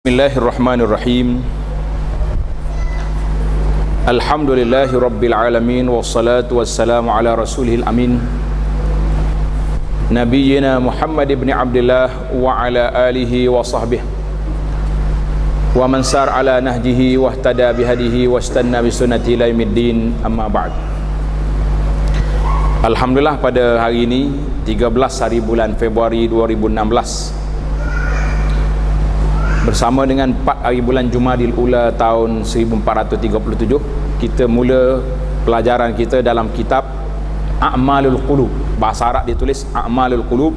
Bismillahirrahmanirrahim. Alhamdulillahi rabbil alamin, wassalatu wassalamu ala rasulihil amin, nabiyyina Muhammad ibn Abdullah wa ala alihi wa sahbihi wa man sar ala nahjihi wa ihtada bihadihi wa istanna bisunnati ila yaumiddin, amma ba'd. Alhamdulillah, pada hari ini 13 hari bulan Februari 2016, bersama dengan 4 hari bulan Jumadil Ula tahun 1437, kita mula pelajaran kita dalam kitab A'malul Qulub. Bahasa Arab dia tulis A'malul Qulub.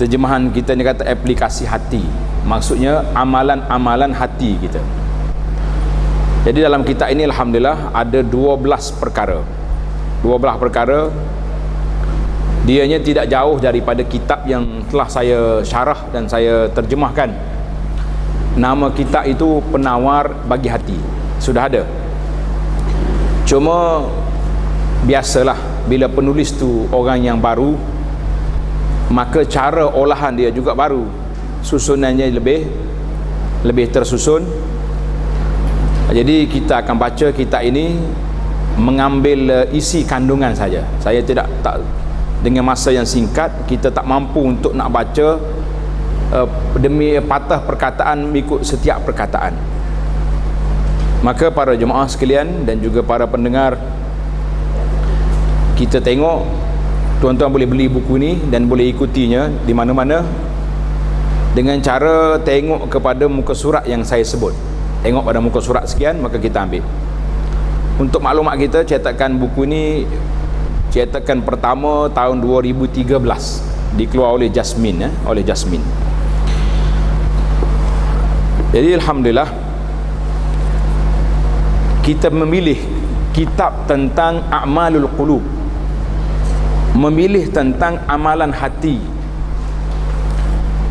Terjemahan kita ni kata aplikasi hati. Maksudnya amalan-amalan hati kita. Jadi dalam kitab ini alhamdulillah ada 12 perkara. 12 perkara. Dianya tidak jauh daripada kitab yang telah saya syarah dan saya terjemahkan. Nama kitab itu Penawar Bagi Hati. Sudah ada. Cuma biasalah, bila penulis tu orang yang baru, maka cara olahan dia juga baru. Susunannya lebih tersusun. Jadi kita akan baca kitab ini mengambil isi kandungan saja. Saya tak dengan masa yang singkat, kita tak mampu untuk nak baca demi patah perkataan mengikut setiap perkataan. Maka para jemaah sekalian dan juga para pendengar, kita tengok, tuan-tuan boleh beli buku ni dan boleh ikutinya di mana-mana dengan cara tengok kepada muka surat yang saya sebut. Tengok pada muka surat sekian, maka kita ambil. Untuk maklumat kita, cetakan buku ni cetakan pertama tahun 2013, dikeluar oleh Jasmine, oleh Jasmine. Jadi alhamdulillah, kita memilih kitab tentang A'malul Qulub, memilih tentang amalan hati,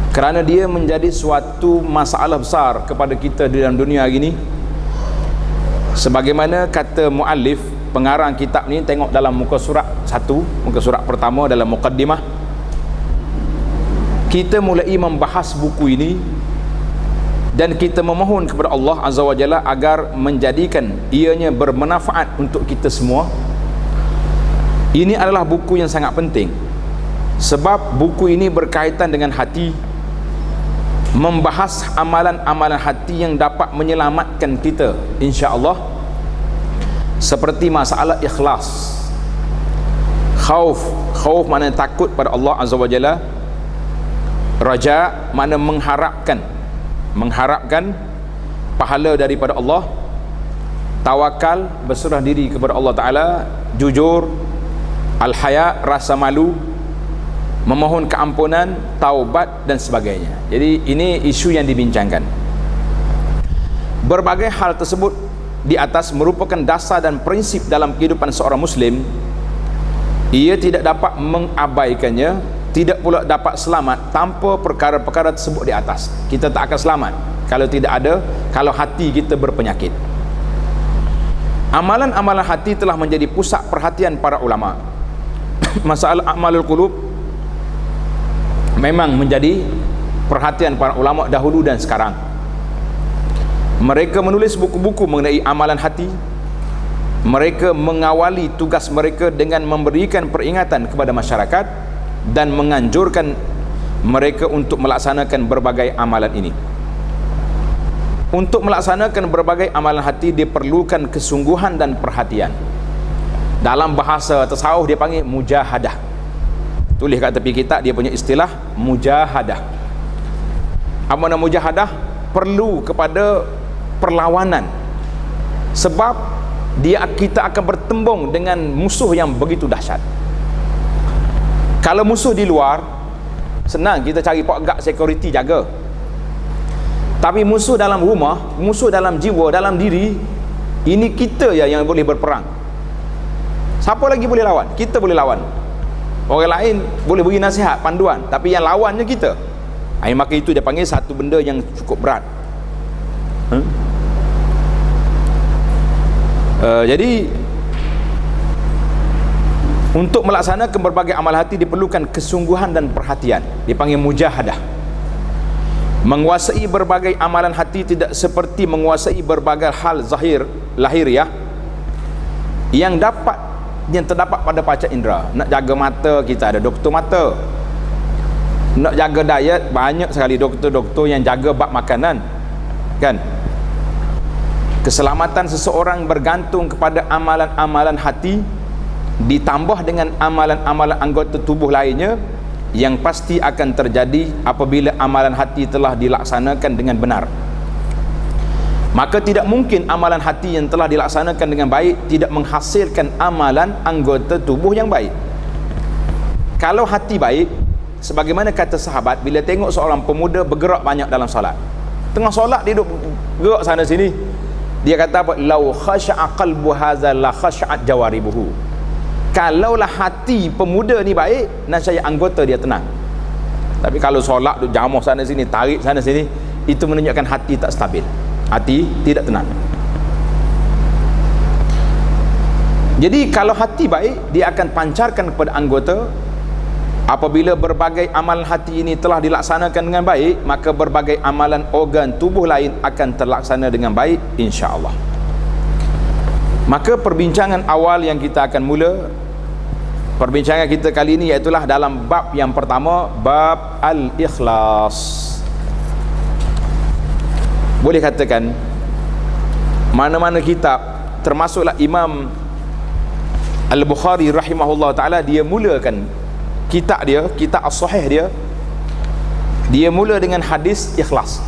kerana dia menjadi suatu masalah besar kepada kita di dalam dunia hari ini. Sebagaimana kata muallif, pengarang kitab ni, tengok dalam muka surat 1, muka surat pertama dalam muqaddimah, kita mulai membahas buku ini dan kita memohon kepada Allah Azza wa Jalla agar menjadikan ianya bermanfaat untuk kita semua. Ini adalah buku yang sangat penting, sebab buku ini berkaitan dengan hati, membahas amalan-amalan hati yang dapat menyelamatkan kita insya-Allah, seperti masalah ikhlas. Khauf makna takut pada Allah Azza wa Jalla. Raja makna mengharapkan pahala daripada Allah. Tawakal, berserah diri kepada Allah Ta'ala. Jujur. Al-haya, rasa malu. Memohon keampunan, taubat dan sebagainya. Jadi ini isu yang dibincangkan. Berbagai hal tersebut di atas merupakan dasar dan prinsip dalam kehidupan seorang Muslim. Ia tidak dapat mengabaikannya, tidak pula dapat selamat tanpa perkara-perkara tersebut di atas. Kita tak akan selamat kalau tidak ada, kalau hati kita berpenyakit. Amalan-amalan hati telah menjadi pusat perhatian para ulama. Masalah A'malul Qulub memang menjadi perhatian para ulama dahulu dan sekarang. Mereka menulis buku-buku mengenai amalan hati. Mereka mengawali tugas mereka dengan memberikan peringatan kepada masyarakat dan menganjurkan mereka untuk melaksanakan berbagai amalan ini. Untuk melaksanakan berbagai amalan hati diperlukan kesungguhan dan perhatian. Dalam bahasa tasawuf dia panggil mujahadah. Tulis kat tepi kitab dia punya istilah mujahadah. Apa nama mujahadah? Perlu kepada perlawanan, sebab kita akan bertembung dengan musuh yang begitu dahsyat. Kalau musuh di luar, senang kita cari pokgak security jaga. Tapi musuh dalam rumah, musuh dalam jiwa, dalam diri, ini kita yang boleh berperang. Siapa lagi boleh lawan? Kita boleh lawan. Orang lain boleh beri nasihat, panduan, tapi yang lawannya kita. Maka itu dia panggil satu benda yang cukup berat. Jadi untuk melaksanakan berbagai amal hati diperlukan kesungguhan dan perhatian. Dipanggil mujahadah. Menguasai berbagai amalan hati tidak seperti menguasai berbagai hal lahiriah yang terdapat pada panca indera. Nak jaga mata, kita ada doktor mata. Nak jaga diet, banyak sekali doktor-doktor yang jaga bab makanan, kan? Keselamatan seseorang bergantung kepada amalan-amalan hati ditambah dengan amalan-amalan anggota tubuh lainnya yang pasti akan terjadi apabila amalan hati telah dilaksanakan dengan benar. Maka tidak mungkin amalan hati yang telah dilaksanakan dengan baik tidak menghasilkan amalan anggota tubuh yang baik. Kalau hati baik, sebagaimana kata sahabat, bila tengok seorang pemuda bergerak banyak dalam solat, tengah solat dia duduk gerak sana sini, dia kata apa? Lau khasha'a qalbu hadza la khasha'at jawaribuhu. Kalaulah hati pemuda ni baik, nascaya anggota dia tenang. Tapi kalau solat duk jamuh sana sini, tarik sana sini, itu menunjukkan hati tak stabil, hati tidak tenang. Jadi kalau hati baik, dia akan pancarkan kepada anggota. Apabila berbagai amalan hati ini telah dilaksanakan dengan baik, maka berbagai amalan organ tubuh lain akan terlaksana dengan baik, insya-Allah. Maka perbincangan awal yang kita akan mula, perbincangan kita kali ini iaitulah dalam bab yang pertama, bab al-ikhlas. Boleh katakan mana-mana kitab, termasuklah Imam Al-Bukhari rahimahullah ta'ala, dia mulakan kitab dia, kitab as-sahih dia mula dengan hadis ikhlas,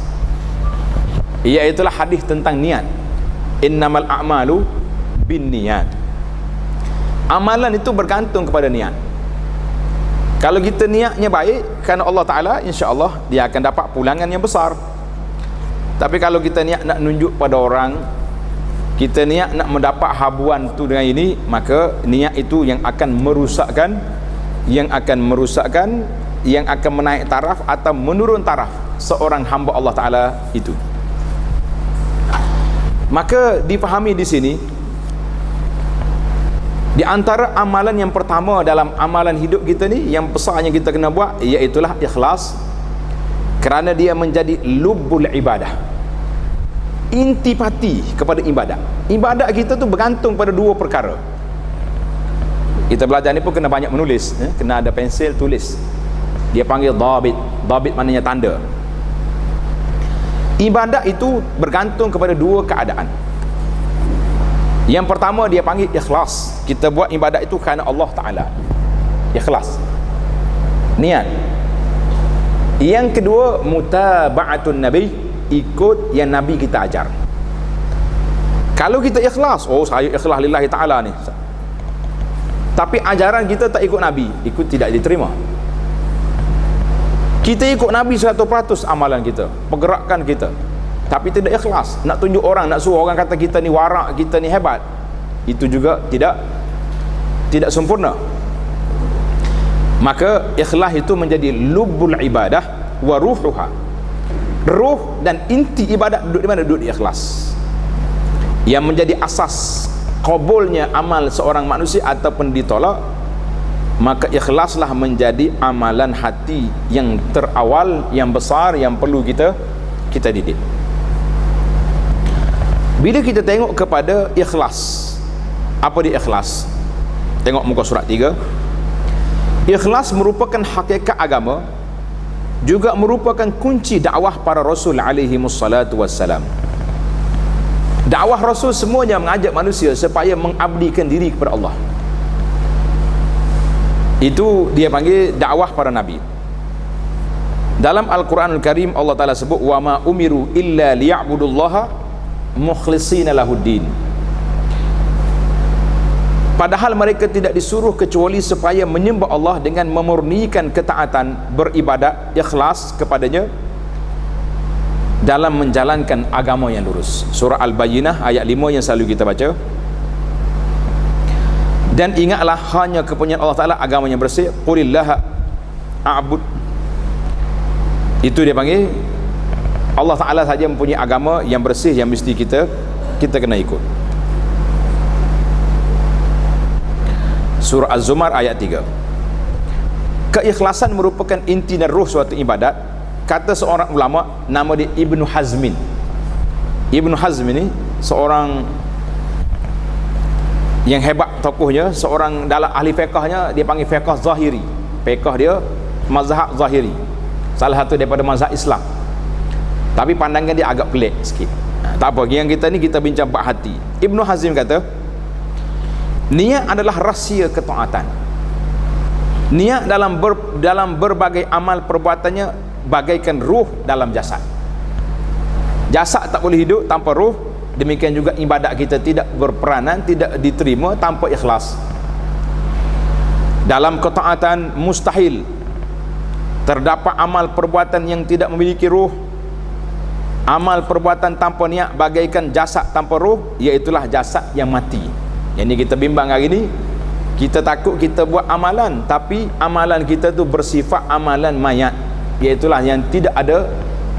iaitulah hadis tentang niat. Innamal a'malu bin niat. Amalan itu bergantung kepada niat. Kalau kita niatnya baik kerana Allah Ta'ala, insya-Allah dia akan dapat pulangan yang besar. Tapi kalau kita niat nak nunjuk pada orang, kita niat nak mendapat habuan tu dengan ini, maka niat itu yang akan merusakkan, yang akan menaik taraf atau menurun taraf seorang hamba Allah Ta'ala itu. Maka dipahami di sini, di antara amalan yang pertama dalam amalan hidup kita ni, yang besarnya kita kena buat, iaitulah ikhlas, kerana dia menjadi lubbul ibadah, intipati kepada ibadat. Ibadat kita tu bergantung pada dua perkara. Kita belajar ni pun kena banyak menulis, kena ada pensil tulis. Dia panggil dhabit. Dhabit maknanya tanda. Ibadat itu bergantung kepada dua keadaan. Yang pertama dia panggil ikhlas. Kita buat ibadat itu kerana Allah Ta'ala, ikhlas, niat. Yang kedua, mutaba'atun nabi, ikut yang Nabi kita ajar. Kalau kita ikhlas, oh saya ikhlas lillahi ta'ala ni, tapi ajaran kita tak ikut Nabi, ikut tidak diterima. Kita ikut Nabi 100% amalan kita, pergerakan kita, tapi tidak ikhlas, nak tunjuk orang, nak suruh orang kata kita ni warak, kita ni hebat, itu juga tidak sempurna. Maka ikhlas itu menjadi lubbul ibadah wa ruhuha. Ruh dan inti ibadat duduk di mana? Duduk di ikhlas, yang menjadi asas qabulnya amal seorang manusia ataupun ditolak. Maka ikhlaslah menjadi amalan hati yang terawal, yang besar, yang perlu kita didik. Bila kita tengok kepada ikhlas, apa dia ikhlas? Tengok muka surat 3. Ikhlas merupakan hakikat agama, juga merupakan kunci dakwah para Rasul alaihi wassalatu wassalam. Dakwah Rasul semuanya mengajak manusia supaya mengabdikan diri kepada Allah. Itu dia panggil dakwah para Nabi. Dalam Al-Quranul Karim Allah Ta'ala sebut, wa ma umiru illa liya'budullaha mukhlishina lahuddin. Padahal mereka tidak disuruh kecuali supaya menyembah Allah dengan memurnikan ketaatan, beribadat, ikhlas kepadanya dalam menjalankan agama yang lurus. Surah Al-Bayyinah ayat 5 yang selalu kita baca. Dan ingatlah hanya kepunyaan Allah Ta'ala agama yang bersih. Qulillaha a'bud. Itu dia panggil Allah Ta'ala saja mempunyai agama yang bersih, yang mesti kita kena ikut. Surah Az-Zumar ayat 3. Keikhlasan merupakan inti dan ruh suatu ibadat, kata seorang ulama nama dia Ibnu Hazmin. Ibnu Hazm ini seorang yang hebat tokohnya, seorang dalam ahli fiqahnya dia panggil fiqah zahiri. Fiqah dia mazhab zahiri, salah satu daripada mazhab Islam, tapi pandangan dia agak pelik sikit. Tak apa, yang kita ni kita bincang bab hati. Ibnu Hazm kata niat adalah rahsia ketaatan. Niat dalam berbagai amal perbuatannya bagaikan ruh dalam jasad. Jasad tak boleh hidup tanpa ruh. Demikian juga ibadat kita tidak berperanan, tidak diterima tanpa ikhlas. Dalam ketaatan mustahil terdapat amal perbuatan yang tidak memiliki ruh. Amal perbuatan tanpa niat bagaikan jasad tanpa ruh, iaitulah jasad yang mati. Yang ni kita bimbang hari ni. Kita takut kita buat amalan, tapi amalan kita tu bersifat amalan mayat, iaitulah yang tidak ada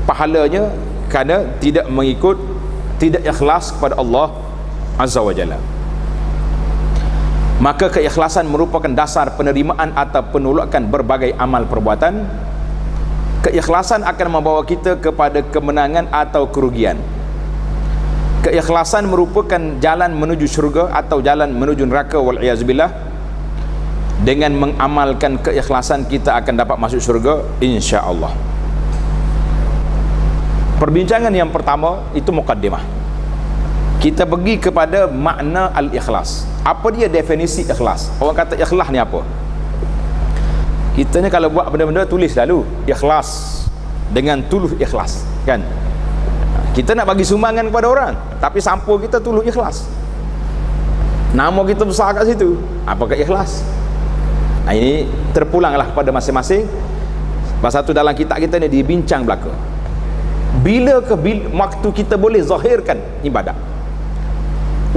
pahalanya kerana tidak mengikut, tidak ikhlas kepada Allah Azza wa Jalla. Maka keikhlasan merupakan dasar penerimaan atau penolakan berbagai amal perbuatan. Keikhlasan akan membawa kita kepada kemenangan atau kerugian. Keikhlasan merupakan jalan menuju syurga atau jalan menuju neraka, wal'iyazubillah. Dengan mengamalkan keikhlasan kita akan dapat masuk syurga insya-Allah. Perbincangan yang pertama itu muqaddimah. Kita pergi kepada makna al-ikhlas. Apa dia definisi ikhlas? Orang kata ikhlas ni apa? Kita ni kalau buat benda-benda tulis lalu ikhlas dengan tulus ikhlas, kan? Kita nak bagi sumbangan kepada orang, tapi sampul kita tulus ikhlas. Nama kita besar kat situ. Apakah ikhlas? Nah, ini terpulanglah kepada masing-masing. Pasal tu dalam kitab kita ni dibincang belaka. Bila waktu kita boleh zahirkan ibadat?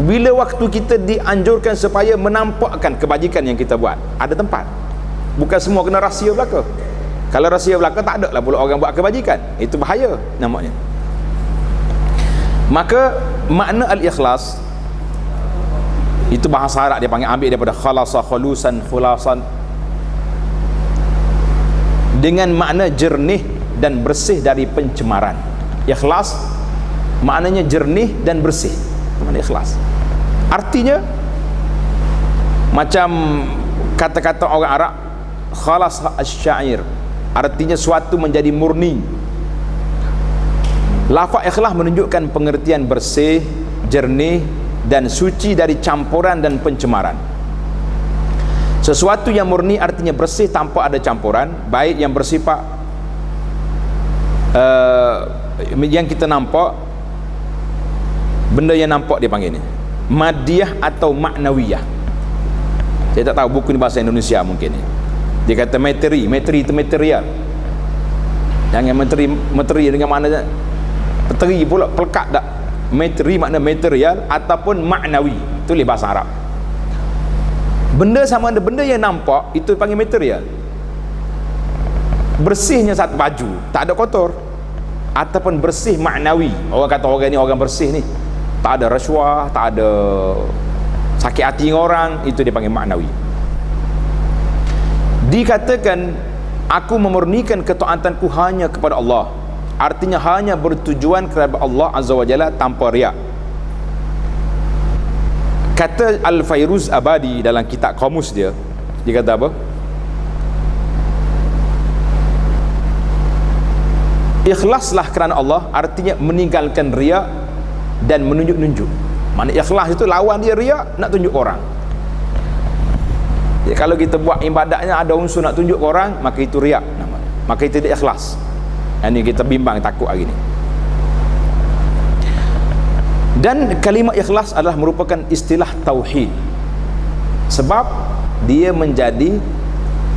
Bila waktu kita dianjurkan supaya menampakkan kebajikan yang kita buat? Ada tempat. Bukan semua kena rahsia belaka. Kalau rahsia belaka tak ada lah pula orang buat kebajikan. Itu bahaya namanya. Maka makna al-ikhlas itu bahasa Arab dia panggil, ambil daripada khalasa, khulusan, khulasan, dengan makna jernih dan bersih dari pencemaran. Ikhlas maknanya jernih dan bersih. Mana ikhlas? Artinya macam kata-kata orang Arab, khalas asy-syair, artinya suatu menjadi murni. Lafaz ikhlas menunjukkan pengertian bersih, jernih dan suci dari campuran dan pencemaran. Sesuatu yang murni artinya bersih tanpa ada campuran, baik yang bersifat yang kita nampak, benda yang nampak dia panggil ni madiyah atau maknawiyah. Saya tak tahu buku ni bahasa Indonesia mungkin ni. Dia kata materi itu material. Jangan materi dengan makna peteri pula pelekat tak. Materi makna material ataupun maknawi, tulis bahasa Arab. Benda sama ada benda yang nampak itu panggil material. Bersihnya satu baju, tak ada kotor, ataupun bersih maknawi. Orang kata orang ni orang bersih ni, tak ada rasuah, tak ada sakit hati dengan orang, itu dia panggil maknawi. Dikatakan aku memurnikan ketaatanku hanya kepada Allah, artinya hanya bertujuan kepada Allah Azza wa Jalla tanpa riak. Kata Al-Fairuz Abadi dalam kitab kamus dia kata apa? Ikhlaslah kerana Allah artinya meninggalkan riak dan menunjuk-nunjuk. Mana ikhlas itu lawan dia riak, nak tunjuk orang. Jadi kalau kita buat ibadatnya ada unsur nak tunjuk orang, maka itu riak namanya. Maka itu tidak ikhlas. Ini kita bimbang takut hari ni. Dan kalimah ikhlas adalah merupakan istilah tauhid, sebab dia menjadi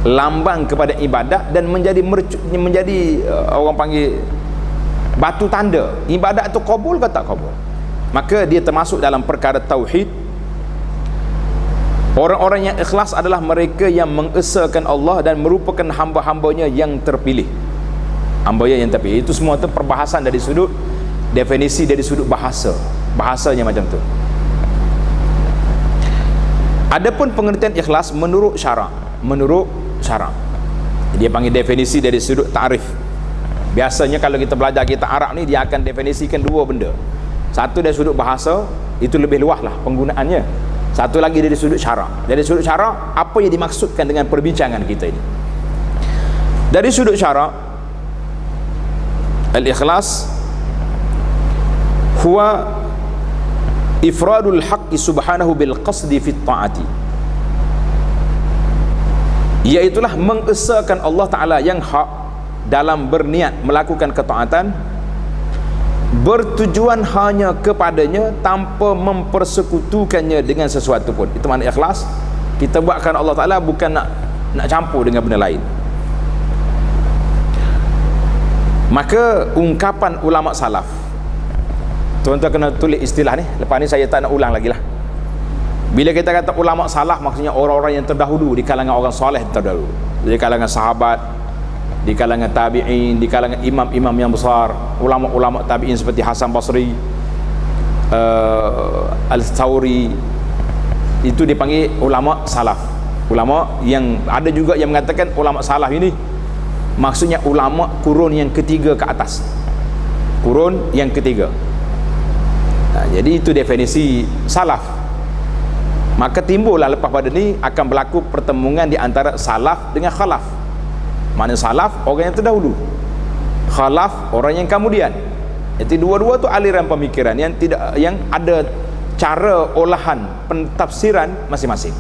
lambang kepada ibadat dan menjadi orang panggil batu tanda ibadat itu kabul ke tak kabul. Maka dia termasuk dalam perkara tauhid. Orang-orang yang ikhlas adalah mereka yang mengesahkan Allah dan merupakan hamba-hambanya yang terpilih. Hamba yang terpilih itu semua itu perbahasan dari sudut definisi, dari sudut bahasanya macam tu. Adapun pengertian ikhlas menurut syarak, dia panggil definisi dari sudut ta'rif. Biasanya kalau kita belajar kitab Arab ni, dia akan definisikan dua benda. Satu dari sudut bahasa, itu lebih luas lah penggunaannya. Satu lagi dari sudut syarak. Dari sudut syarak, apa yang dimaksudkan dengan perbincangan kita ini. Dari sudut syarak, al-ikhlas huwa ifradul haqqi subhanahu bil qasdi fit ta'ati, iaitulah mengesakan Allah Ta'ala yang hak dalam berniat melakukan ketaatan, bertujuan hanya kepadanya tanpa mempersekutukannya dengan sesuatu pun. Itu makna ikhlas. Kita buatkan Allah Ta'ala, bukan nak campur dengan benda lain. Maka ungkapan ulama salaf, tuan-tuan kena tulis istilah ni, lepas ni saya tak nak ulang lagi lah. Bila kita kata ulama salaf, maksudnya orang-orang yang terdahulu di kalangan orang soleh terdahulu, di kalangan sahabat, di kalangan tabi'in, di kalangan imam-imam yang besar, ulama-ulama tabi'in seperti Hasan Basri, Al-Thawri, itu dipanggil ulama salaf. Ulama yang ada juga yang mengatakan ulama salaf ini maksudnya ulama kurun yang ketiga ke atas, kurun yang ketiga. Jadi itu definisi salaf. Maka timbullah lepas pada ni akan berlaku pertemuan di antara salaf dengan khalaf. Mana salaf orang yang terdahulu, khalaf orang yang kemudian. Jadi dua-dua tu aliran pemikiran yang ada cara olahan pentafsiran masing-masing.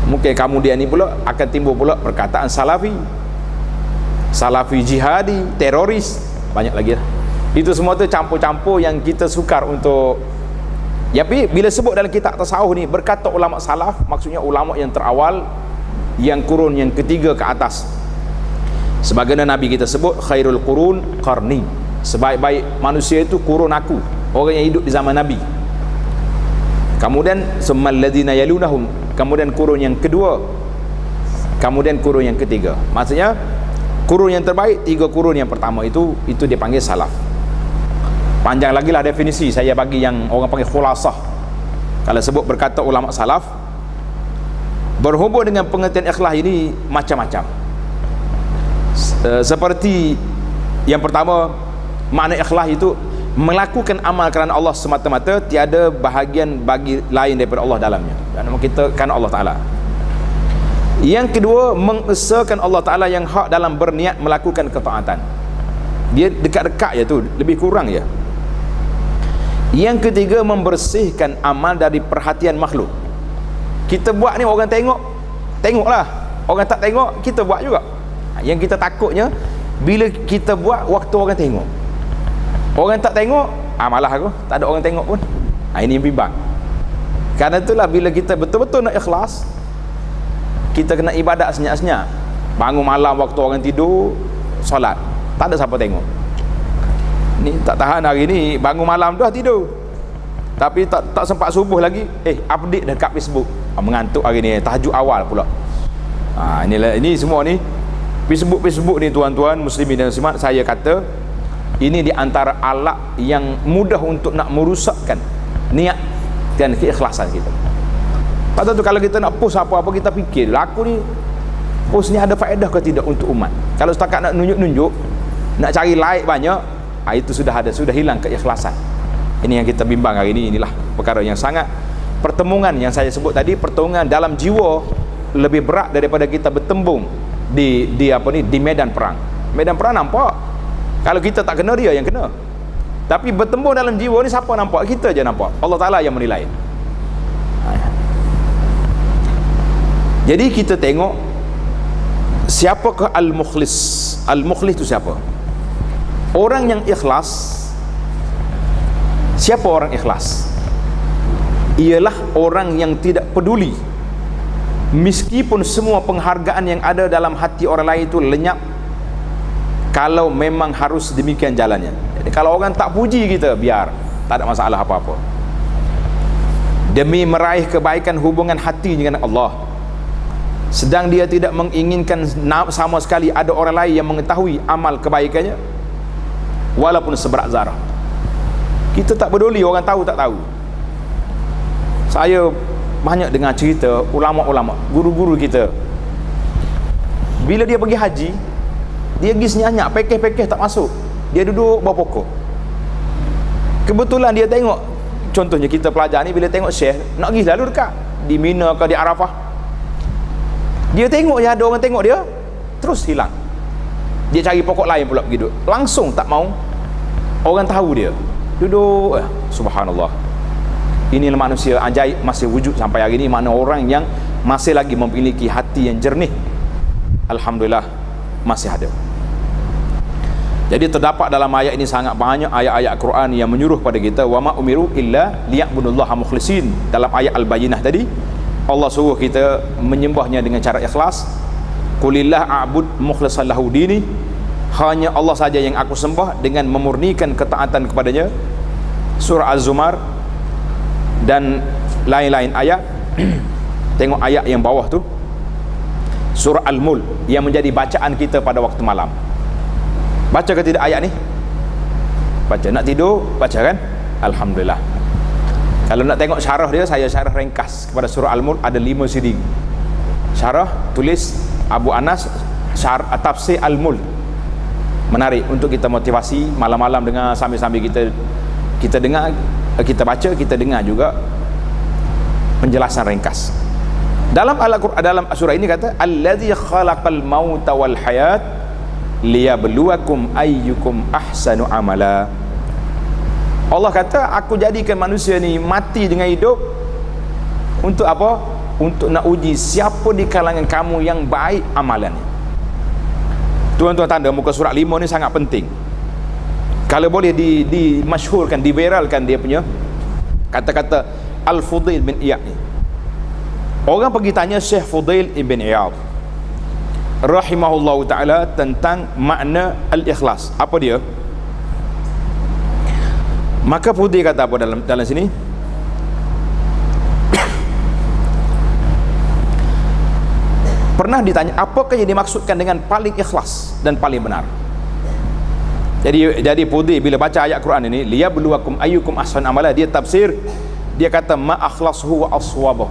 Mungkin kemudian ni pula akan timbul pula perkataan salafi, salafi jihadi, teroris, banyak lagi lah. Itu semua tu campur-campur yang kita sukar untuk. Tapi bila sebut dalam kitab tasawuf ni berkata ulama salaf, maksudnya ulama yang terawal, yang kurun yang ketiga ke atas. Sebagaimana Nabi kita sebut, khairul qurun qarni, sebaik-baik manusia itu kurun aku, orang yang hidup di zaman Nabi. Kemudian summal ladzina yalunahum, kemudian kurun yang kedua, kemudian kurun yang ketiga. Maksudnya kurun yang terbaik, 3 kurun yang pertama itu dipanggil salaf. Panjang lagi lah definisi, saya bagi yang orang panggil khulasah. Kalau sebut berkata ulama salaf, berhubung dengan pengertian ikhlas ini macam-macam. Seperti yang pertama, makna ikhlas itu melakukan amal kerana Allah semata-mata, tiada bahagian bagi lain daripada Allah dalamnya, dan kita kan Allah Ta'ala. Yang kedua, mengesakan Allah Ta'ala yang hak dalam berniat melakukan ketaatan. Dia dekat-dekat je tu, lebih kurang je. Yang ketiga, membersihkan amal dari perhatian makhluk. Kita buat ni orang tengoklah, orang tak tengok kita buat juga. Yang kita takutnya bila kita buat waktu orang tengok, orang tak tengok, malah aku tak ada orang tengok pun. Ini bimbang. Karena itulah bila kita betul-betul nak ikhlas, kita kena ibadat senyap-senyap. Bangun malam waktu orang tidur, solat, tak ada siapa tengok. Ni tak tahan hari ni, bangun malam dah tidur, tapi tak sempat subuh lagi, update dekat Facebook. Mengantuk hari ni, tahajud awal pula. Ini semua ni Facebook ni, tuan-tuan muslimin dan muslimat, saya kata ini di antara alat yang mudah untuk nak merusakkan niat dan keikhlasan kita. Pasal tu kalau kita nak post apa-apa, kita fikir aku ni post ni ada faedah ke tidak untuk umat. Kalau setakat nak nunjuk-nunjuk, nak cari like banyak, itu sudah hilang keikhlasan. Ini yang kita bimbang hari ini. Inilah perkara yang sangat, pertemuan yang saya sebut tadi, pertemuan dalam jiwa lebih berat daripada kita bertembung di medan perang. Medan perang nampak, kalau kita tak kena, dia yang kena. Tapi bertembung dalam jiwa ni siapa nampak? Kita je nampak. Allah Ta'ala yang menilai. Jadi kita tengok siapakah al-mukhlis. Al-mukhlis itu siapa? Orang yang ikhlas. Siapa orang ikhlas? Ialah orang yang tidak peduli meskipun semua penghargaan yang ada dalam hati orang lain itu lenyap, kalau memang harus demikian jalannya. Jadi kalau orang tak puji kita, biar, tak ada masalah apa-apa. Demi meraih kebaikan hubungan hati dengan Allah, sedang dia tidak menginginkan sama sekali ada orang lain yang mengetahui amal kebaikannya, walaupun seberat zarah. Kita tak peduli orang tahu tak tahu. Saya banyak dengar cerita ulama-ulama, guru-guru kita, bila dia pergi haji, Dia pergi senyak-senyak, pekeh-pekeh tak masuk. Dia duduk bawah pokok. Kebetulan dia tengok, contohnya kita pelajar ni bila tengok Syekh nak pergi lalu dekat di Mina ke di Arafah, dia tengok je ada orang tengok dia, terus hilang. Dia cari pokok lain pula pergi duduk, langsung tak mau orang tahu dia duduk. Subhanallah, inilah manusia ajaib masih wujud sampai hari ini. Mana orang yang masih lagi memiliki hati yang jernih, alhamdulillah masih ada. Jadi terdapat dalam ayat ini sangat banyak ayat-ayat Quran yang menyuruh pada kita, wa ma umiru illa liya'budullaha mukhlisin. Dalam ayat Al-Bayyinah tadi Allah suruh kita menyembahnya dengan cara ikhlas. Qulillah a'bud mukhlishan lahu dini, hanya Allah saja yang aku sembah dengan memurnikan ketaatan kepadanya. Surah Az-Zumar dan lain-lain ayat. Tengok ayat yang bawah tu, surah Al-Mulk yang menjadi bacaan kita pada waktu malam. Baca ke tidak ayat ni? Baca. Nak tidur baca kan? Alhamdulillah. Kalau nak tengok syarah dia, saya syarah ringkas kepada surah Al-Mulk, ada 5 CD syarah, tulis Abu Anas, tafsir Al-Mulk. Menarik untuk kita motivasi malam-malam dengar, sambil-sambil kita dengar, kita baca, kita dengar juga penjelasan ringkas. Dalam Al-Qur'an, dalam surah ini kata allazi khalaqal mauta wal hayat liyabluwakum ayyukum ahsanu amala. Allah kata, aku jadikan manusia ni mati dengan hidup untuk apa? Untuk nak uji siapa di kalangan kamu yang baik amalannya. Tuan-tuan tanda muka surat 5 ni sangat penting. Kalau boleh dimasyhurkan, diviralkan dia punya kata-kata Al-Fudail bin Iyad ni. Orang pergi tanya Syekh Fudail bin Iyad rahimahullahu ta'ala tentang makna al-ikhlas. Apa dia? Maka Fudail kata apa dalam sini? Pernah ditanya apakah yang dimaksudkan dengan paling ikhlas dan paling benar. Jadi Fudail bila baca ayat Quran ini, liyabluwakum ayyukum ahsanu amala, dia tafsir, dia kata ma akhlasuhu wa aswabahu,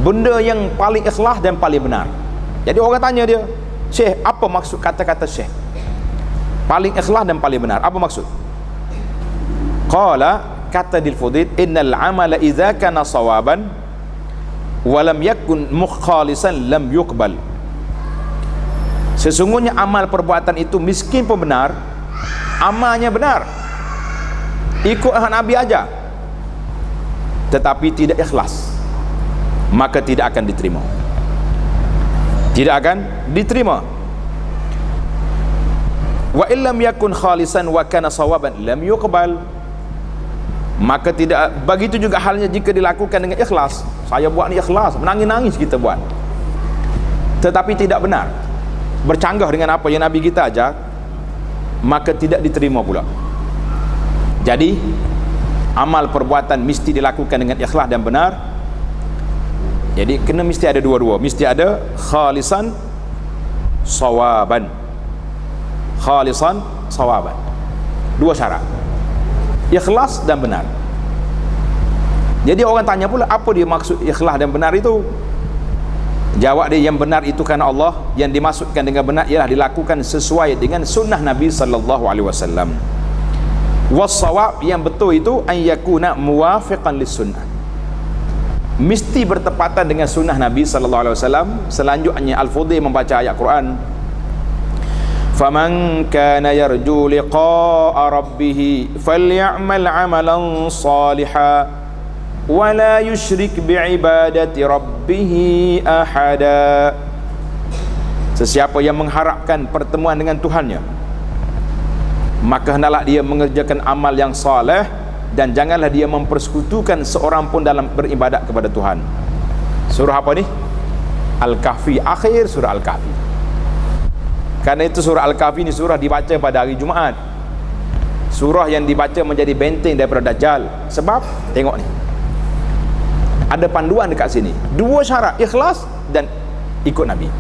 benda yang paling ikhlas dan paling benar. Jadi orang tanya dia, Syekh, apa maksud kata-kata Syekh paling ikhlas dan paling benar, apa maksud? Qala, kata Fudail, innal amala idza kana sawaban wa lam yakun mukhalisan lam yuqbal. Sesungguhnya amal perbuatan itu miskin pun benar, amalnya benar, ikut Nabi aja, tetapi tidak ikhlas, maka tidak akan diterima. Tidak akan diterima. Wa illam yakun khalisan wa kana sawaban lam yuqbal, maka tidak. Begitu juga halnya jika dilakukan dengan ikhlas. Saya buat ni ikhlas, menangis-nangis kita buat, tetapi tidak benar, bercanggah dengan apa yang Nabi kita ajar, maka tidak diterima pula. Jadi amal perbuatan mesti dilakukan dengan ikhlas dan benar. Jadi kena mesti ada dua-dua, mesti ada khalisan sawaban. Khalisan sawaban, dua syarat, ikhlas dan benar. Jadi orang tanya pula, apa dia maksud ikhlas dan benar itu? Jawab dia, yang benar itu karena Allah, yang dimaksudkan dengan benar ialah dilakukan sesuai dengan sunnah Nabi sallallahu alaihi wasallam. Was-shawab, yang betul itu an yakuna muwafiqan lis-sunnah, mesti bertepatan dengan sunnah Nabi sallallahu alaihi wasallam. Selanjutnya Al-Fudail membaca ayat Quran, faman kana yarju liqa'a rabbih falyamal 'amalan shalihan wa la yusyrik bi'ibadati rabbih ahada. Sesiapa yang mengharapkan pertemuan dengan Tuhannya, maka hendaklah dia mengerjakan amal yang saleh, dan janganlah dia mempersekutukan seorang pun dalam beribadat kepada Tuhan. Surah apa ni? Al-Kahfi, akhir surah Al-Kahfi. Karena itu surah Al-Kahfi ni surah dibaca pada hari Jumaat, surah yang dibaca menjadi benteng daripada Dajjal. Sebab tengok ni, ada panduan dekat sini, dua syarat, ikhlas dan ikut Nabi.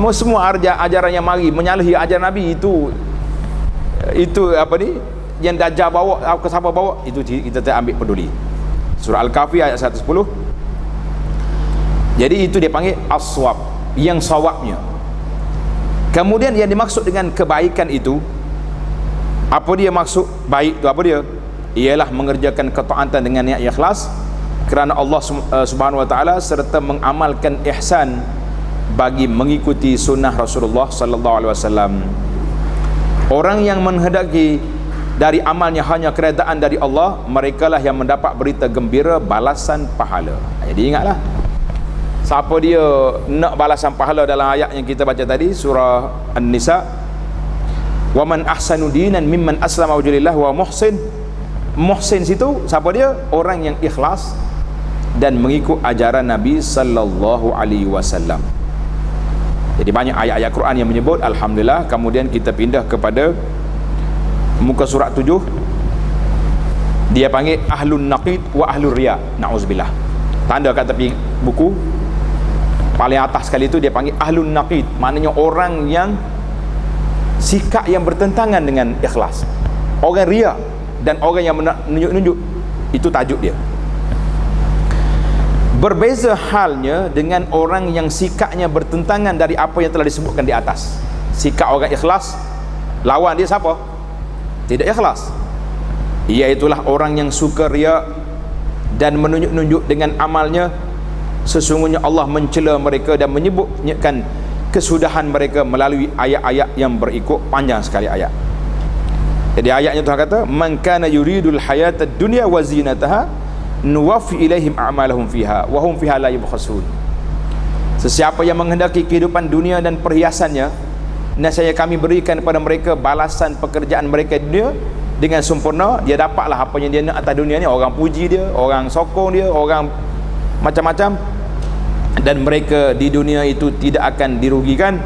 Semua ajaran yang mari menyalahi ajaran Nabi itu apa ni, yang Dajjal bawa, ke siapa bawa, itu kita tak ambil peduli. Surah Al-Kahfi ayat 110. Jadi itu dia panggil as-shawab, yang sawabnya. Kemudian yang dimaksud dengan kebaikan itu, apa dia maksud baik tu, apa dia? Ialah mengerjakan ketaatan dengan niat ikhlas kerana Allah Subhanahu wa taala, serta mengamalkan ihsan bagi mengikuti sunnah Rasulullah sallallahu alaihi wasallam. Orang yang menghendaki dari amalnya hanya keredaan dari Allah, merekalah yang mendapat berita gembira balasan pahala. Jadi ingatlah, siapa dia nak balasan pahala dalam ayat yang kita baca tadi, surah An-Nisa, wa man ahsanu dinan mimman aslama wajhillah wa muhsin. Muhsin situ siapa dia? Orang yang ikhlas dan mengikut ajaran Nabi sallallahu alaihi wasallam. Jadi banyak ayat-ayat Quran yang menyebut, alhamdulillah. Kemudian kita pindah kepada muka surat 7, dia panggil ahlun naqid wa ahlur riya. Na'uzubillah. Tanda kat tepi buku paling atas sekali itu dia panggil ahlun naqid, maknanya orang yang sikap yang bertentangan dengan ikhlas, orang riya dan orang yang menunjuk-nunjuk. Itu tajuk dia. Berbeza halnya dengan orang yang sikapnya bertentangan dari apa yang telah disebutkan di atas. Sikap orang ikhlas, lawan dia siapa? Tidak ikhlas. Iaitulah orang yang suka riya dan menunjuk-nunjuk dengan amalnya. Sesungguhnya Allah mencela mereka dan menyebutkan kesudahan mereka melalui ayat-ayat yang berikut, panjang sekali ayat. Jadi ayatnya Tuhan kata, man kana yuridul hayatad dunya wa zinataha nuwaffi ilaihim a'malahum fiha wa hum fiha la yubkhasun. Sesiapa yang menghendaki kehidupan dunia dan perhiasannya, nescaya kami berikan kepada mereka balasan pekerjaan mereka di dunia dengan sempurna. Dia dapatlah apa yang dia nak atas dunia ni. Orang puji dia, orang sokong dia, orang macam-macam, dan mereka di dunia itu tidak akan dirugikan.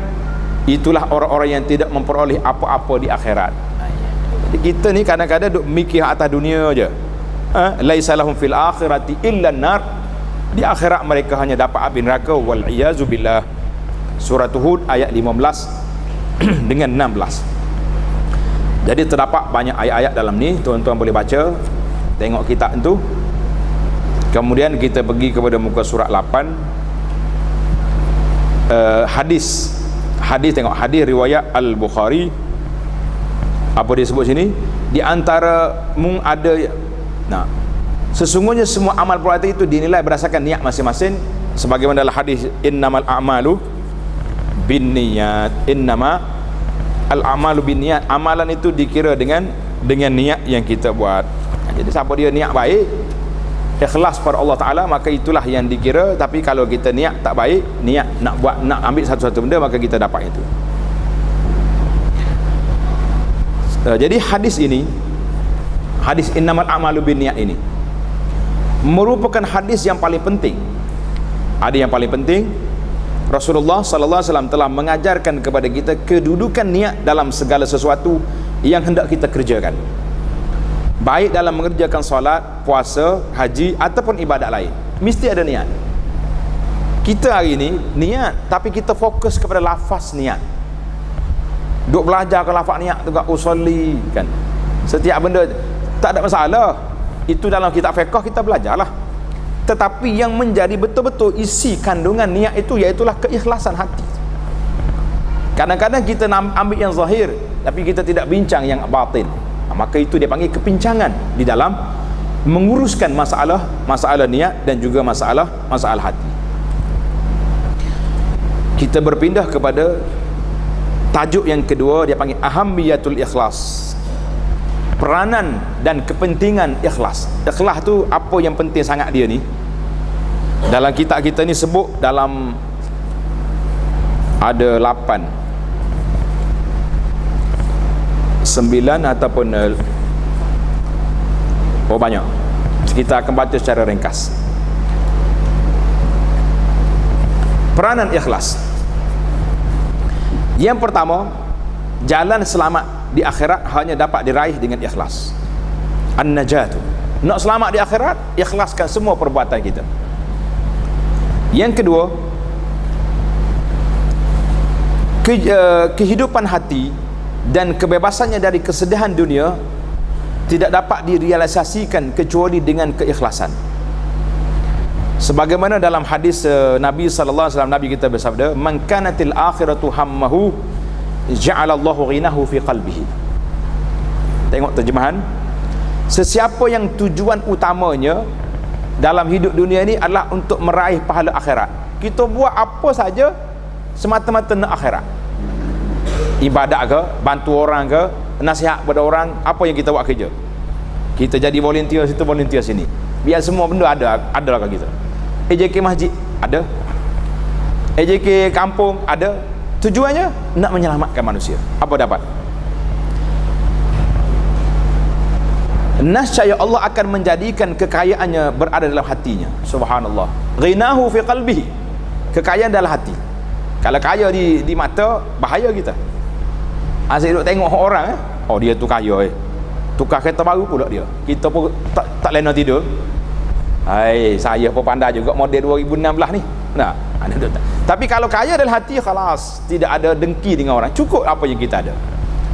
Itulah orang-orang yang tidak memperoleh apa-apa di akhirat. Jadi kita ni kadang-kadang duk mikir atas dunia aja. Laisa lahum fil akhirati illa nar. Di akhirat mereka hanya dapat api neraka, wal iyazu billah. Surah Hud ayat 15 dengan 16. Jadi terdapat banyak ayat-ayat dalam ni, tuan-tuan boleh baca, tengok kitab itu. Kemudian kita pergi kepada muka surat 8. Hadis tengok hadis riwayat Al-Bukhari. Apa dia sebut sini? Di antara ada, nah, sesungguhnya semua amal perbuatan itu dinilai berdasarkan niat masing-masing, sebagaimana dalam hadis innamal a'malu binniyat. Innama al-a'malu binniyat. Amalan itu dikira dengan niat yang kita buat. Jadi siapa dia niat baik, ikhlas pada Allah Ta'ala, maka itulah yang dikira. Tapi kalau kita niat tak baik, niat nak ambil satu-satu benda, maka kita dapat itu. Jadi hadis ini, hadis innamal a'malu binniyat ini merupakan hadis yang paling penting. Ada yang paling penting, Rasulullah sallallahu alaihi wasallam telah mengajarkan kepada kita kedudukan niat dalam segala sesuatu yang hendak kita kerjakan, baik dalam mengerjakan solat, puasa, haji ataupun ibadat lain. Mesti ada niat. Kita hari ini niat, tapi kita fokus kepada lafaz niat. Duk belajar ke lafaz niat tu, usolli kan. Setiap benda tak ada masalah. Itu dalam kitab fiqh kita belajarlah. Tetapi yang menjadi betul-betul isi kandungan niat itu, iaitulah keikhlasan hati. Kadang-kadang kita ambil yang zahir, tapi kita tidak bincang yang batin. Maka itu dia panggil kepincangan di dalam menguruskan masalah niat dan juga masalah hati. Kita berpindah kepada tajuk yang kedua, dia panggil ahammiyatul ikhlas. Peranan dan kepentingan ikhlas. Ikhlas tu apa yang penting sangat dia ni? Dalam kitab kita ni sebut dalam ada 8, 9 ataupun banyak. Kita akan baca secara ringkas. Peranan ikhlas. Yang pertama, jalan selamat di akhirat hanya dapat diraih dengan ikhlas. An-najatu. Nak selamat di akhirat, ikhlaskan semua perbuatan kita. Yang kedua, kehidupan hati dan kebebasannya dari kesedihan dunia tidak dapat direalisasikan kecuali dengan keikhlasan. Sebagaimana dalam hadis Nabi sallallahu alaihi wasallam, Nabi kita bersabda, "Man kanatil akhiratu hammahu ja'alallahu ghinahu fi qalbihi. Tengok terjemahan. Sesiapa yang tujuan utamanya dalam hidup dunia ni adalah untuk meraih pahala akhirat, kita buat apa saja semata-mata nak akhirat, ibadat ke, bantu orang ke, nasihat pada orang, apa yang kita buat kerja, kita jadi volunteer situ, volunteer sini, biar semua benda ada lah kat kita. AJK masjid ada, AJK kampung ada, tujuannya nak menyelamatkan manusia. Apa dapat? Nascaya Allah akan menjadikan kekayaannya berada dalam hatinya. Subhanallah. Ghinahu fi qalbihi. Kekayaan dalam hati. Kalau kaya di mata, bahaya kita. Asyik duduk tengok orang oh dia tu kaya tukar kereta baru pula dia. Kita pun tak lena tidur. Hai, saya pun pandai juga model 2016 ni. Nah, tapi kalau kaya dalam hati, khalas, tidak ada dengki dengan orang. Cukup apa yang kita ada.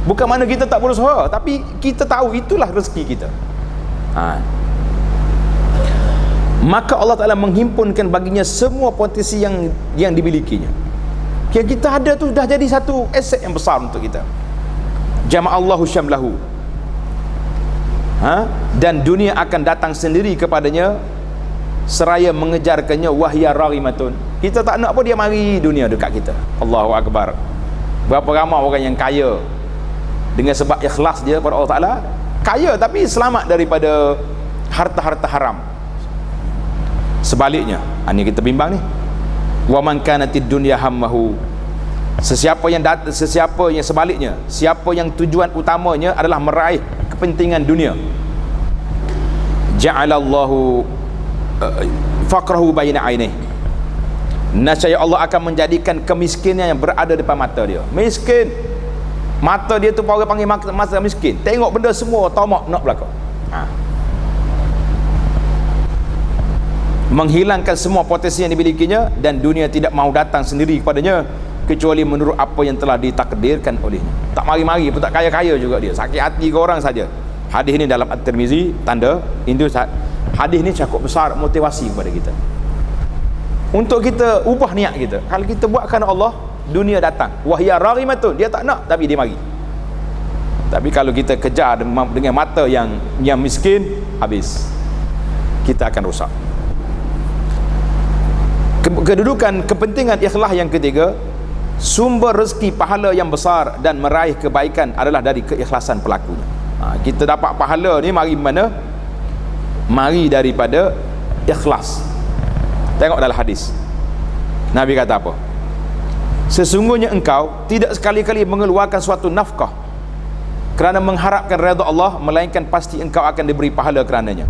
Bukan mana kita tak berusaha, tapi kita tahu itulah rezeki kita. Maka Allah Ta'ala menghimpunkan baginya semua potensi yang dimilikinya. Yang kita ada tu dah jadi satu aset yang besar untuk kita. Jama'allahu syamlahu. Dan dunia akan datang sendiri kepadanya seraya mengejarkannya, wahya raghimatun. Kita tak nak apa dia mari dunia dekat kita. Allahu Akbar. Berapa ramai orang yang kaya dengan sebab ikhlas dia kepada Allah Ta'ala, kaya tapi selamat daripada harta-harta haram. Sebaliknya, ini kita bimbang ni, wa man kanatid dunya hammahu, sesiapa yang sebaliknya, siapa yang tujuan utamanya adalah meraih kepentingan dunia, ja'alallahu faqrahu baina ainih, nascaya Allah akan menjadikan kemiskinan yang berada depan mata dia. Miskin, mata dia tu orang panggil mata miskin. Tengok benda semua tamak nak belakang. Menghilangkan semua potensi yang dimilikinya, dan dunia tidak mahu datang sendiri kepadanya kecuali menurut apa yang telah ditakdirkan olehnya. Tak mari-mari pun, tak kaya-kaya juga dia, sakit hati ke orang saja. Hadis ini dalam At-Tirmizi, tanda Hindu. Hadis ni cukup besar motivasi kepada kita untuk kita ubah niat kita. Kalau kita buat kerana Allah, dunia datang, wahya raghimatun, dia tak nak tapi dia mari. Tapi kalau kita kejar dengan mata yang miskin, habis, kita akan rosak. Kedudukan kepentingan ikhlas yang ketiga, sumber rezeki pahala yang besar dan meraih kebaikan adalah dari keikhlasan pelakunya. Kita dapat pahala ni mari mana? Mari daripada ikhlas. Tengok dalam hadis, Nabi kata apa? Sesungguhnya engkau tidak sekali-kali mengeluarkan suatu nafkah kerana mengharapkan redha Allah, melainkan pasti engkau akan diberi pahala kerananya,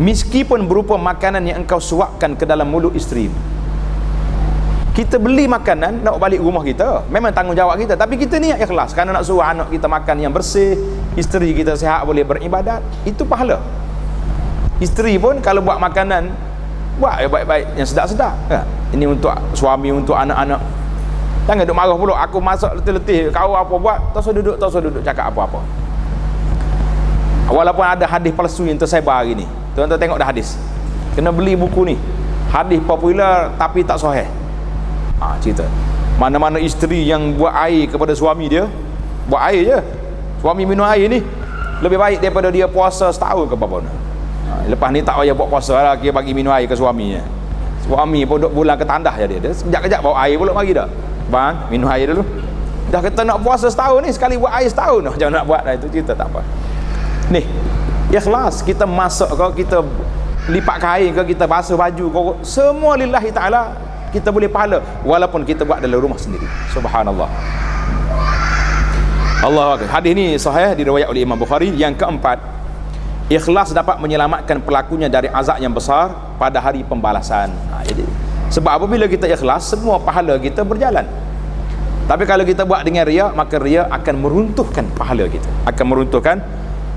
meskipun berupa makanan yang engkau suapkan ke dalam mulut isteri. Kita beli makanan nak balik rumah kita, memang tanggungjawab kita, tapi kita ni ikhlas kerana nak suruh anak kita makan yang bersih, isteri kita sihat boleh beribadat, itu pahala. Isteri pun kalau buat makanan, buat baik-baik yang sedap-sedap. Ini untuk suami, untuk anak-anak. Jangan duduk marah pula, aku masak letih-letih, kau apa buat, tak usah duduk cakap apa-apa. Walaupun ada hadis palsu yang tersebar hari ni, tuan-tuan tengok dah hadis, kena beli buku ni, hadis popular tapi tak sahih. Cerita mana-mana isteri yang buat air kepada suami dia, buat air je, suami minum air ni lebih baik daripada dia puasa setahun ke apa-apa. Lepas ni tak payah buat puasa lah, dia bagi minum air ke suaminya. Suami pun duduk bulan ke tandah je dia sekejap-kejap bawa air pula mari dah, bang minum air dulu. Dah kata nak puasa setahun ni, sekali buat air setahun, macam nak buat dah, itu cerita tak apa. Ni ikhlas, kita masak ke, kita lipat kain ke, kita basuh baju ke, semua lillahi ta'ala, kita boleh pahala walaupun kita buat dalam rumah sendiri. Subhanallah. Allah Akbar. Hadis ni sahih, diriwayat oleh Imam Bukhari. Yang keempat, ikhlas dapat menyelamatkan pelakunya dari azab yang besar pada hari pembalasan. Jadi sebab apabila kita ikhlas, semua pahala kita berjalan. Tapi kalau kita buat dengan riya, maka riya akan meruntuhkan pahala kita, akan meruntuhkan,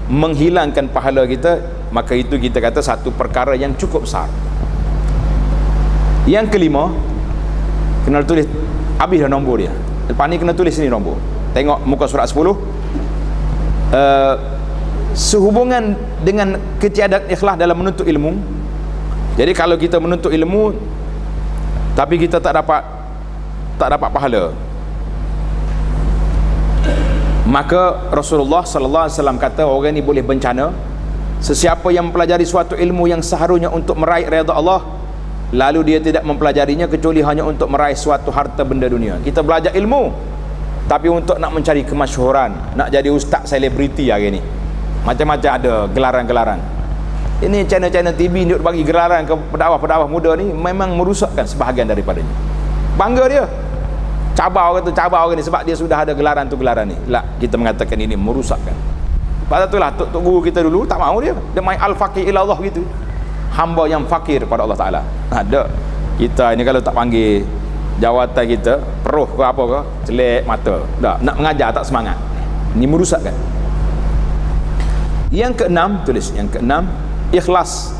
menghilangkan pahala kita. Maka itu kita kata satu perkara yang cukup besar. Yang kelima, kena tulis, habis dah nombor dia, lepas ni kena tulis sini nombor. Tengok muka surat 10. Sehubungan dengan ketiadaan ikhlas dalam menuntut ilmu. Jadi kalau kita menuntut ilmu tapi kita tak dapat pahala, Maka Rasulullah sallallahu alaihi wasallam kata orang ni boleh bencana sesiapa yang mempelajari suatu ilmu yang seharusnya untuk meraih redha Allah, lalu dia tidak mempelajarinya kecuali hanya untuk meraih suatu harta benda dunia. Kita belajar ilmu tapi untuk nak mencari kemasyhuran, nak jadi ustaz selebriti hari ni. Macam-macam ada gelaran-gelaran. Ini channel-channel TV dia bagi gelaran ke pendakwah-pendakwah muda ni, memang merusakkan sebahagian daripadanya. Bangga dia. Cabar orang ni sebab dia sudah ada gelaran tu gelaran ni. Lah, kita mengatakan ini merusakkan. Pasal itulah tok guru kita dulu tak mahu dia. Dia main al-faqih ila Allah gitu. Hamba yang fakir pada Allah Taala. Ada. Kita ini kalau tak panggil jawatan kita, peruh ke apa ke, celek mata. Dah, nak mengajar tak semangat. Ini merusakkan. Yang keenam, tulis yang keenam, ikhlas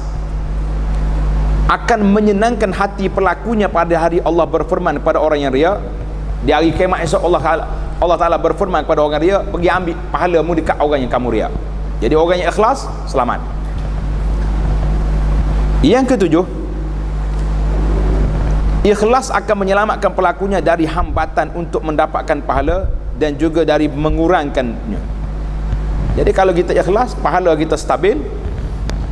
akan menyenangkan hati pelakunya pada hari Allah berfirman kepada orang yang riya. Di hari kiamat esok Allah Ta'ala berfirman kepada orang riya, pergi ambil pahalamu dekat orang yang kamu riya. Jadi orang yang ikhlas selamat. Yang ketujuh, ikhlas akan menyelamatkan pelakunya dari hambatan untuk mendapatkan pahala dan juga dari mengurangkannya. Jadi kalau kita ikhlas, pahala kita stabil,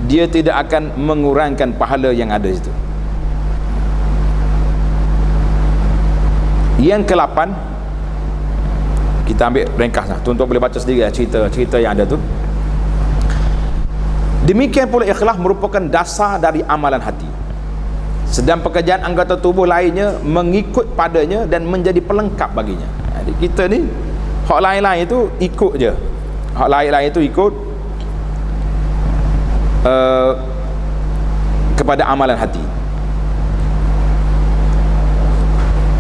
dia tidak akan mengurangkan pahala yang ada itu. Yang ke-8, kita ambil ringkaslah, tuan-tuan boleh baca sendiri cerita yang ada tu. Demikian pula ikhlas merupakan dasar dari amalan hati, sedang pekerjaan anggota tubuh lainnya mengikut padanya dan menjadi pelengkap baginya. Jadi kita ni hak lain-lain itu ikut je, hak lain-lain itu ikut kepada amalan hati.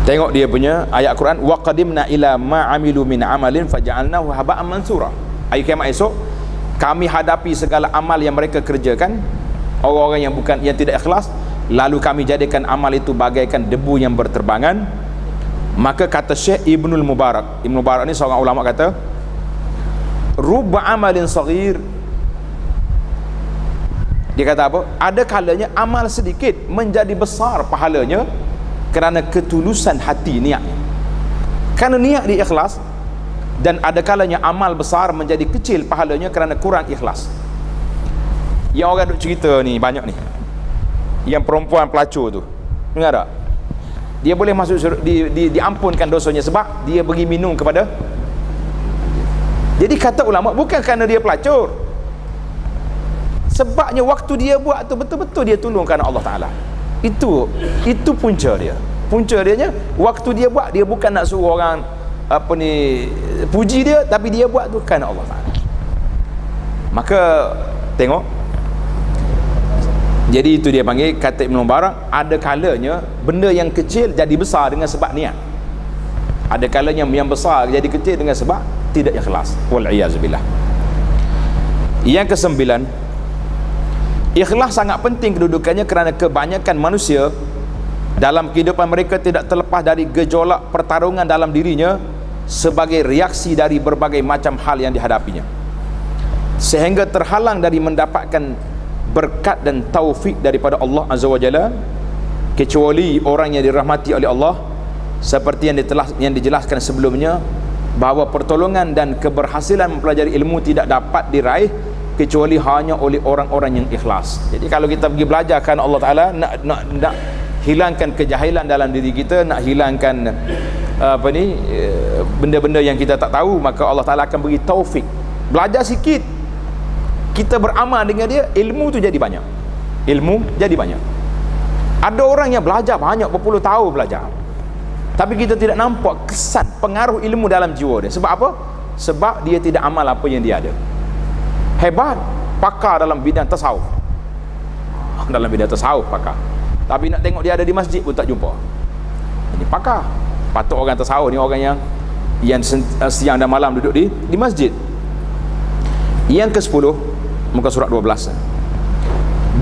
Tengok dia punya ayat Quran, wa qadimna ila ma amilu min amalin faja'alnahu haba'an mansura. Hari kiamat esok kami hadapi segala amal yang mereka kerjakan, orang-orang yang tidak ikhlas, lalu kami jadikan amal itu bagaikan debu yang berterbangan. Maka kata Syekh Ibnul Mubarak, Ibn Mubarak ni seorang ulama, kata rubba amalin saghir, dia kata apa? Ada kalanya amal sedikit menjadi besar pahalanya kerana ketulusan hati, niatnya. Kerana niat dia ikhlas. Dan ada kalanya amal besar menjadi kecil pahalanya kerana kurang ikhlas. Yang orang duk cerita ni banyak ni, yang perempuan pelacur tu, dengar tak? Dia boleh masuk diampunkan dosanya sebab dia bagi minum kepada. Jadi kata ulama, bukan kerana dia pelacur, sebabnya waktu dia buat tu betul-betul dia tolong kerana Allah Ta'ala. Itu punca dia. Punca dia waktu dia buat, dia bukan nak suruh orang apa ni puji dia, tapi dia buat tu kerana Allah Ta'ala. Maka tengok, jadi itu dia panggil, kata Ibn Mubarak, ada kalanya benda yang kecil jadi besar dengan sebab niat, ada kalanya yang besar jadi kecil dengan sebab tidak ikhlas. Wal'iyazubillah. Yang ke-9, ikhlas sangat penting kedudukannya kerana kebanyakan manusia dalam kehidupan mereka tidak terlepas dari gejolak pertarungan dalam dirinya sebagai reaksi dari berbagai macam hal yang dihadapinya, sehingga terhalang dari mendapatkan berkat dan taufik daripada Allah Azza wa Jalla, kecuali orang yang dirahmati oleh Allah, seperti yang dijelaskan sebelumnya, bahawa pertolongan dan keberhasilan mempelajari ilmu tidak dapat diraih kecuali hanya oleh orang-orang yang ikhlas. Jadi kalau kita pergi belajar kan Allah Ta'ala, nak hilangkan kejahilan dalam diri kita, nak hilangkan benda-benda yang kita tak tahu, maka Allah Ta'ala akan beri taufik. Belajar sikit, kita beramal dengan dia, ilmu tu jadi banyak. Ilmu jadi banyak. Ada orang yang belajar banyak, berpuluh tahun belajar, tapi kita tidak nampak kesan pengaruh ilmu dalam jiwa dia. Sebab apa? Sebab dia tidak amal apa yang dia ada. Hebat, pakar dalam bidang tasawuf, dalam bidang tasawuf pakar, tapi nak tengok dia ada di masjid pun tak jumpa. Ini pakar. Patut orang tasawuf ni orang yang siang dan malam duduk di masjid. Yang ke-10, muka surat 12,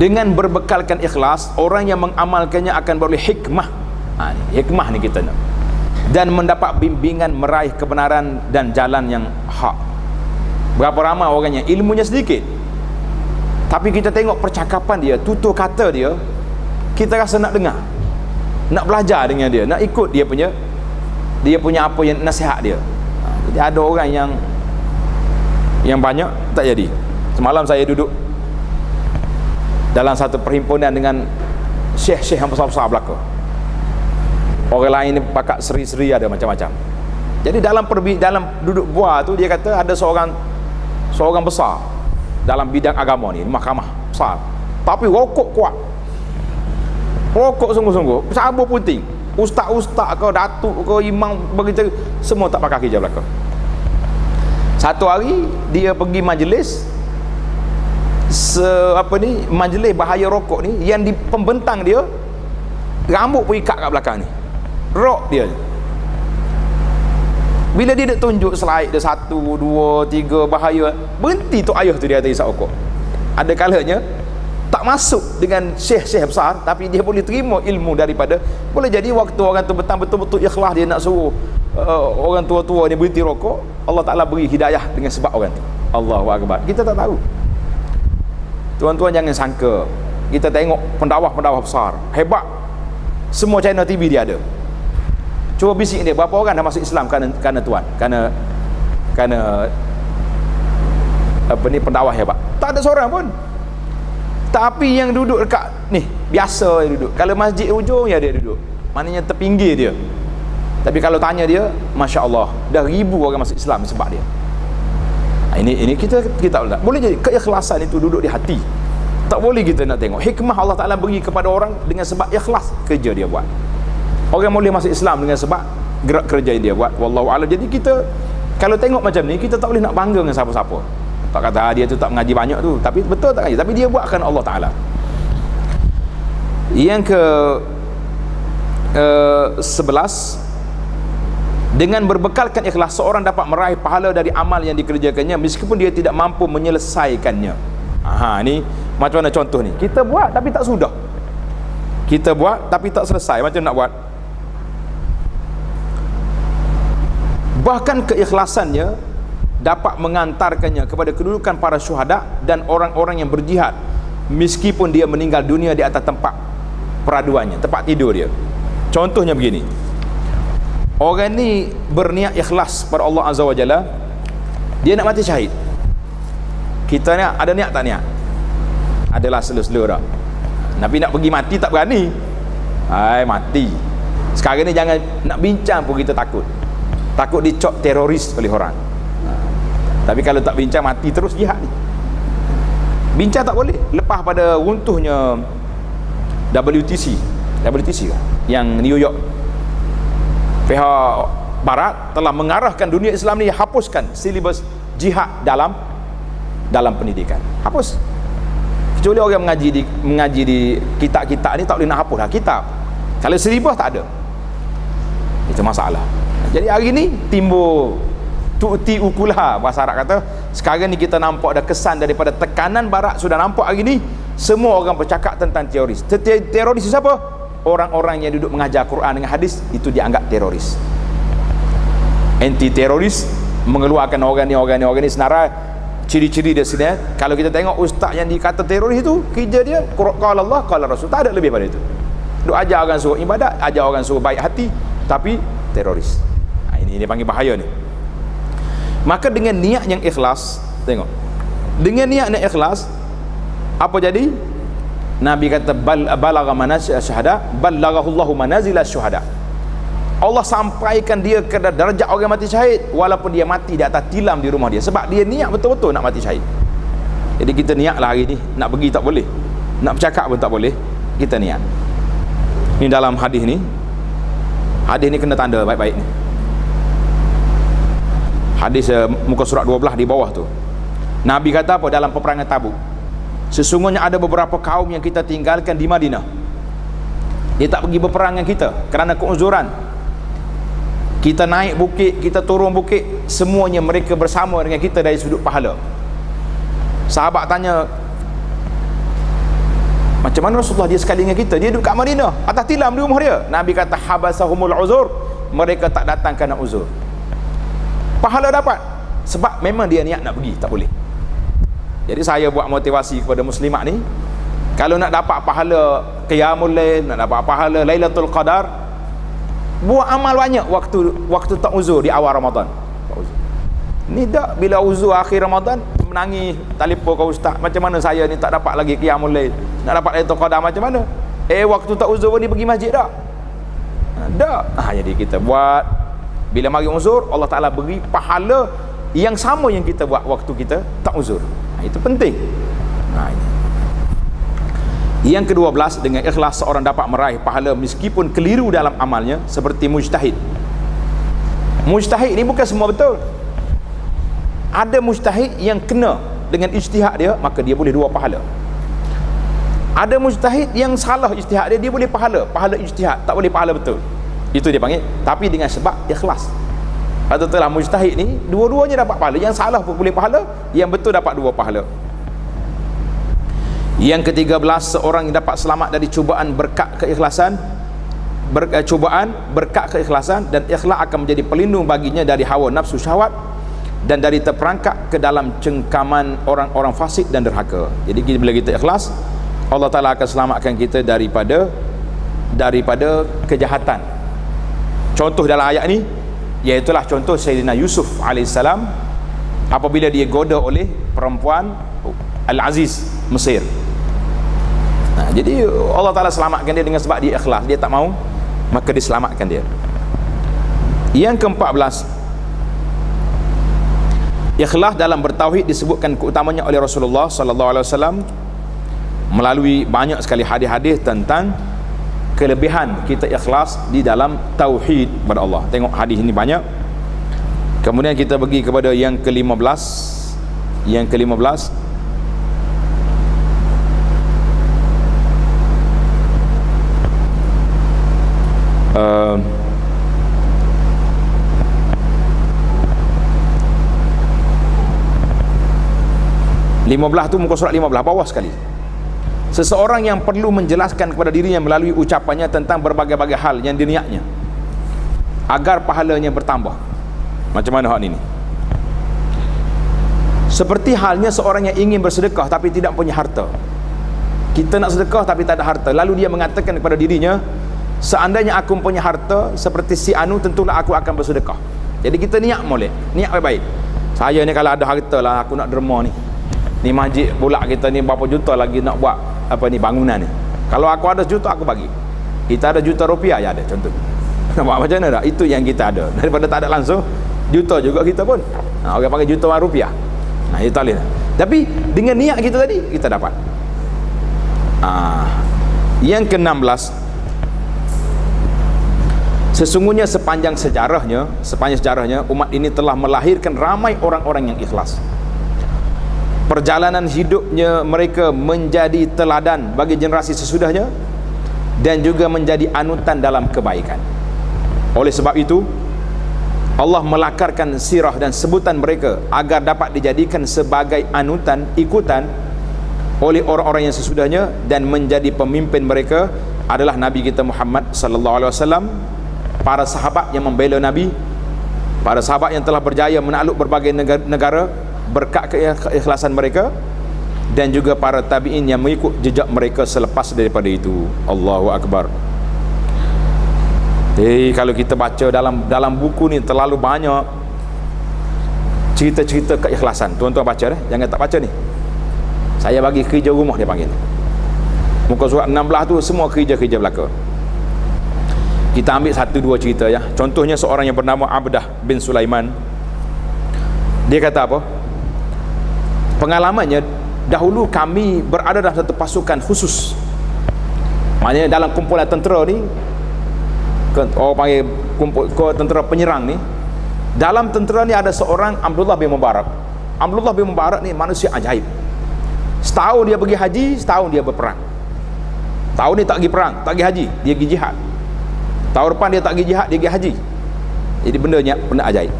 dengan berbekalkan ikhlas, orang yang mengamalkannya akan beroleh hikmah. Hikmah ni kita nak, dan mendapat bimbingan meraih kebenaran dan jalan yang hak. Berapa ramai orang yang ilmunya sedikit, tapi kita tengok percakapan dia, tutur kata dia, kita rasa nak dengar, nak belajar dengan dia, nak ikut dia punya apa yang nasihat dia. Jadi ada orang yang Yang banyak tak jadi. Semalam saya duduk dalam satu perhimpunan dengan syekh-syekh yang besar-besar belaka. Orang lain ni pakat seri-seri, ada macam-macam. Jadi dalam duduk buah tu, dia kata ada seorang besar dalam bidang agama ni, mahkamah besar, tapi rokok kuat, rokok sungguh-sungguh, sabar penting. Ustaz-ustaz ke, datuk ke, imam berita, semua tak pakai hijab belaka. Satu hari dia pergi majlis majlis bahaya rokok ni, yang di pembentang dia rambut pun ikat kat belakang ni, rok dia. Bila dia nak tunjuk slide dia 1, 2, 3 bahaya, berhenti tok ayah tu dia atas isap rokok. Ada kalanya tak masuk dengan syekh-syekh besar, tapi dia boleh terima ilmu daripada, boleh jadi waktu orang tu betul-betul ikhlas, dia nak suruh orang tua-tua ni berhenti rokok, Allah Ta'ala beri hidayah dengan sebab orang tu. Allahu Akbar. Kita tak tahu. Tuan-tuan jangan sangka, kita tengok pendakwah-pendakwah besar hebat, semua channel TV dia ada. Cuba bisik dia, berapa orang dah masuk Islam kerana tuan, kerana pendakwah hebat? Tak ada seorang pun. Tapi yang duduk dekat ni biasa dia duduk. Kalau masjid hujung ya dia duduk, maknanya terpinggir dia. Tapi kalau tanya dia, Masya Allah, dah 1000 orang masuk Islam sebab dia. Ini kita boleh jadi keikhlasan itu duduk di hati. Tak boleh kita nak tengok hikmah Allah Ta'ala beri kepada orang dengan sebab ikhlas kerja dia buat. Orang boleh masuk Islam dengan sebab gerak kerja yang dia buat. Wallahu a'lam. Jadi kita kalau tengok macam ni, kita tak boleh nak bangga dengan siapa-siapa. Tak kata dia tu tak mengaji banyak tu, tapi betul tak mengaji, tapi dia buatkan Allah Ta'ala. Yang ke 11, dengan berbekalkan ikhlas, seorang dapat meraih pahala dari amal yang dikerjakannya meskipun dia tidak mampu menyelesaikannya. Ni macam mana contoh ni? Kita buat tapi tak sudah. Kita buat tapi tak selesai. Macam nak buat? Bahkan keikhlasannya dapat mengantarkannya kepada kedudukan para syuhada dan orang-orang yang berjihad meskipun dia meninggal dunia di atas tempat peraduannya, tempat tidur dia. Contohnya begini, orang ni berniat ikhlas pada Allah Azza wa Jalla, dia nak mati syahid. Kita ni ada niat tak niat? Adalah selo-selo dah. Nabi nak pergi mati tak berani. Mati. Sekarang ni jangan nak bincang pun kita takut dicop teroris oleh orang. Tapi kalau tak bincang, mati terus jihad ni. Bincang tak boleh. Lepas pada runtuhnya WTC kan, yang New York, pihak barat telah mengarahkan dunia Islam ni hapuskan silibus jihad dalam pendidikan. Hapus. Kecuali orang mengaji di kitab-kitab ni tak boleh nak hapus dah kitab. Kalau silibus tak ada, itu masalah. Jadi hari ni timbul tu'ti ukulah, bahasa Arab kata. Sekarang ni kita nampak ada kesan daripada tekanan barat sudah nampak hari ni. Semua orang bercakap tentang teroris. Teroris itu siapa? Orang-orang yang duduk mengajar Quran dengan hadis, itu dianggap teroris. Anti teroris mengeluarkan orang ni senarai. Ciri-ciri dia sini, kalau kita tengok ustaz yang dikata teroris itu, kerja dia qala Allah qala Rasul, tak ada lebih pada itu. Duk ajar orang suruh ibadat, ajar orang suruh baik hati, tapi teroris. Ini panggil bahaya ni. Maka dengan niat yang ikhlas, tengok, dengan niat yang ikhlas, apa jadi? Nabi kata balagha manazil syuhada, balaghahullahu manazil syuhada. Allah sampaikan dia ke darjat orang mati syahid walaupun dia mati di atas tilam di rumah dia, sebab dia niat betul-betul nak mati syahid. Jadi kita niatlah hari ni, nak pergi tak boleh, nak bercakap pun tak boleh, kita niat. Ni dalam hadis ni kena tanda baik-baik ni. Hadis muka surat 12 di bawah tu, Nabi kata apa dalam peperangan Tabuk? Sesungguhnya ada beberapa kaum yang kita tinggalkan di Madinah, dia tak pergi berperang dengan kita kerana keuzuran. Kita naik bukit, kita turun bukit, semuanya mereka bersama dengan kita dari sudut pahala. Sahabat tanya, macam mana Rasulullah dia sekali dengan kita? Dia duduk kat Madinah, atas tilam di rumah dia. Nabi kata habasahumul uzur, mereka tak datang kerana uzur. Pahala dapat sebab memang dia niat nak pergi, tak boleh. Jadi saya buat motivasi kepada muslimat ni, kalau nak dapat pahala qiyamul lail, nak dapat pahala Lailatul Qadar, buat amal banyak waktu tak uzur di awal Ramadan. Ni tak, bila uzur akhir Ramadan menangis, telefon ke ustaz, macam mana saya ni tak dapat lagi qiyamul lail, nak dapat Lailatul Qadar macam mana? Waktu tak uzur pun dia pergi masjid dah. Tak. Jadi kita buat, bila mari uzur, Allah Taala beri pahala yang sama yang kita buat waktu kita tak uzur. Itu penting. Yang ke-12, dengan ikhlas seorang dapat meraih pahala meskipun keliru dalam amalnya, seperti mujtahid. Mujtahid ni bukan semua betul. Ada mujtahid yang kena dengan ijtihad dia, maka dia boleh 2 pahala. Ada mujtahid yang salah ijtihad dia, dia boleh pahala ijtihad, tak boleh pahala betul. Itu dia panggil, tapi dengan sebab ikhlas. Kata-katalah mujtahid ni dua-duanya dapat pahala, yang salah pun boleh pahala, yang betul dapat 2 pahala. Yang ke-13, seorang yang dapat selamat dari cubaan berkat keikhlasan, cubaan berkat keikhlasan, dan ikhlas akan menjadi pelindung baginya dari hawa nafsu syahwat dan dari terperangkap ke dalam cengkaman orang-orang fasik dan derhaka. Jadi bila kita ikhlas, Allah Ta'ala akan selamatkan kita daripada kejahatan. Contoh dalam ayat ni, iaitulah contoh Sayyidina Yusuf AS apabila dia goda oleh perempuan Al-Aziz Mesir. Jadi Allah Ta'ala selamatkan dia dengan sebab dia ikhlas, dia tak mau, maka diselamatkan dia. Yang ke-14, ikhlas dalam bertauhid disebutkan keutamanya oleh Rasulullah sallallahu alaihi wasallam melalui banyak sekali hadis-hadis tentang kelebihan kita ikhlas di dalam tauhid kepada Allah. Tengok hadis ini banyak. Kemudian kita pergi kepada yang ke-15. Yang ke-15, tu muka surat 15 bawah sekali. Seseorang yang perlu menjelaskan kepada dirinya melalui ucapannya tentang berbagai-bagai hal yang diniatnya agar pahalanya bertambah. Macam mana hal ini? Seperti halnya seorang yang ingin bersedekah tapi tidak punya harta. Kita nak sedekah tapi tak ada harta, lalu dia mengatakan kepada dirinya, seandainya aku punya harta seperti si anu, tentulah aku akan bersedekah. Jadi kita niat molek, niat baik-baik. Saya ni kalau ada harta lah, aku nak derma ni masjid pula kita ni berapa juta lagi nak buat bangunan ni. Kalau aku ada sejuta aku bagi. Kita ada juta rupiah ya ada contoh. Nampak macam mana tak? Itu yang kita ada. Daripada tak ada langsung, juta juga kita pun. Orang panggil jutaan rupiah. Itu tak boleh. Tapi dengan niat kita tadi, kita dapat. Yang ke-16, sesungguhnya sepanjang sejarahnya umat ini telah melahirkan ramai orang-orang yang ikhlas. Perjalanan hidupnya mereka menjadi teladan bagi generasi sesudahnya dan juga menjadi anutan dalam kebaikan. Oleh sebab itu, Allah melakarkan sirah dan sebutan mereka agar dapat dijadikan sebagai anutan, ikutan oleh orang-orang yang sesudahnya, dan menjadi pemimpin mereka adalah Nabi kita Muhammad sallallahu alaihi wasallam, para sahabat yang membela Nabi, para sahabat yang telah berjaya menakluk berbagai negara berkat keikhlasan mereka, dan juga para tabi'in yang mengikut jejak mereka selepas daripada itu. Allahu Akbar. Kalau kita baca dalam buku ni terlalu banyak cerita-cerita keikhlasan. Tuan-tuan baca jangan tak baca ni. Saya bagi kerja rumah dia panggil. Muka surat 16 tu semua kerja-kerja belaka. Kita ambil 1-2 cerita ya. Contohnya seorang yang bernama Abdah bin Sulaiman. Dia kata apa? Pengalamannya, dahulu kami berada dalam satu pasukan khusus. Maknanya dalam kumpulan tentera ni, orang panggil tentera penyerang ni, dalam tentera ni ada seorang Abdullah bin Mubarak. Abdullah bin Mubarak ni manusia ajaib. Setahun dia pergi haji, setahun dia berperang. Tahun ni tak pergi perang, tak pergi haji, dia pergi jihad. Tahun depan dia tak pergi jihad, dia pergi haji. Jadi benda ajaib.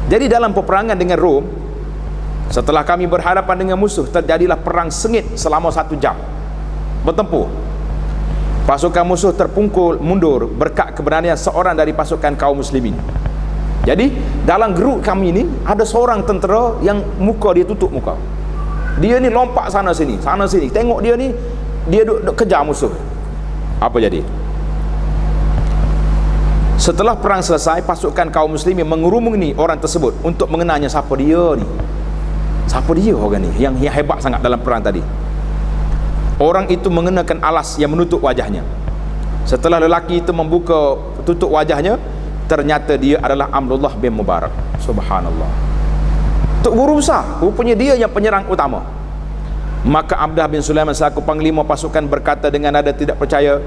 Jadi dalam peperangan dengan Rom, setelah kami berhadapan dengan musuh, terjadilah perang sengit selama 1 jam bertempur. Pasukan musuh terpungkul mundur berkat keberanian seorang dari pasukan kaum muslimin. Jadi dalam grup kami ni ada seorang tentera yang muka dia tutup muka. Dia ni lompat sana sini. Tengok dia ni, dia duk kejar musuh. Apa jadi? Setelah perang selesai, pasukan kaum muslimin mengerumuni orang tersebut untuk mengenalnya siapa dia ni. Siapa dia orang ni yang hebat sangat dalam perang tadi. Orang itu mengenakan alas yang menutup wajahnya. Setelah lelaki itu membuka tutup wajahnya, ternyata dia adalah Abdullah bin Mubarak. Subhanallah. Tok guru besar, rupanya dia yang penyerang utama. Maka Abdah bin Sulaiman selaku panglima pasukan berkata dengan nada tidak percaya,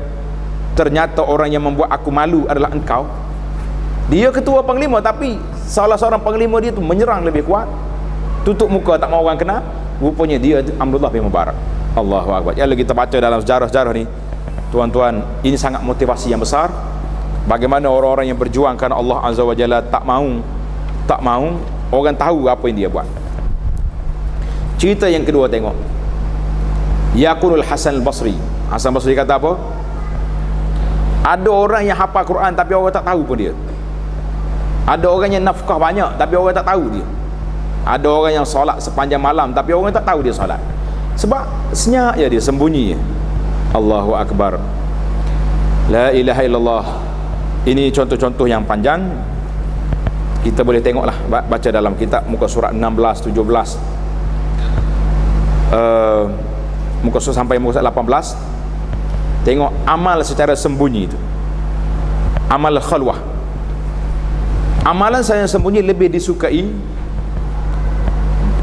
ternyata orang yang membuat aku malu adalah engkau. Dia ketua panglima, tapi salah seorang panglima dia tu menyerang lebih kuat, tutup muka tak mau orang kenal. Rupanya dia Abdullah bin Mubarak. Allahu Akbar. Yang kita baca dalam sejarah-sejarah ni, tuan-tuan, ini sangat motivasi yang besar. Bagaimana orang-orang yang berjuang kerana Allah Azza wa Jalla tak mau orang tahu apa yang dia buat. Cerita yang kedua, tengok Yaqulul Hasan al-Basri. Hasan Basri kata apa? Ada orang yang hafal Quran tapi orang tak tahu pun dia. Ada orang yang nafkah banyak tapi orang tak tahu dia. Ada orang yang solat sepanjang malam tapi orang tak tahu dia solat. Sebab senyap je dia, sembunyi je. Allahu Akbar. La ilaha illallah. Ini contoh-contoh yang panjang. Kita boleh tengoklah, baca dalam kitab muka surat 16, 17, muka surat sampai muka surat 18. Tengok amal secara sembunyi itu, amal khalwah. Amalan saya sembunyi lebih disukai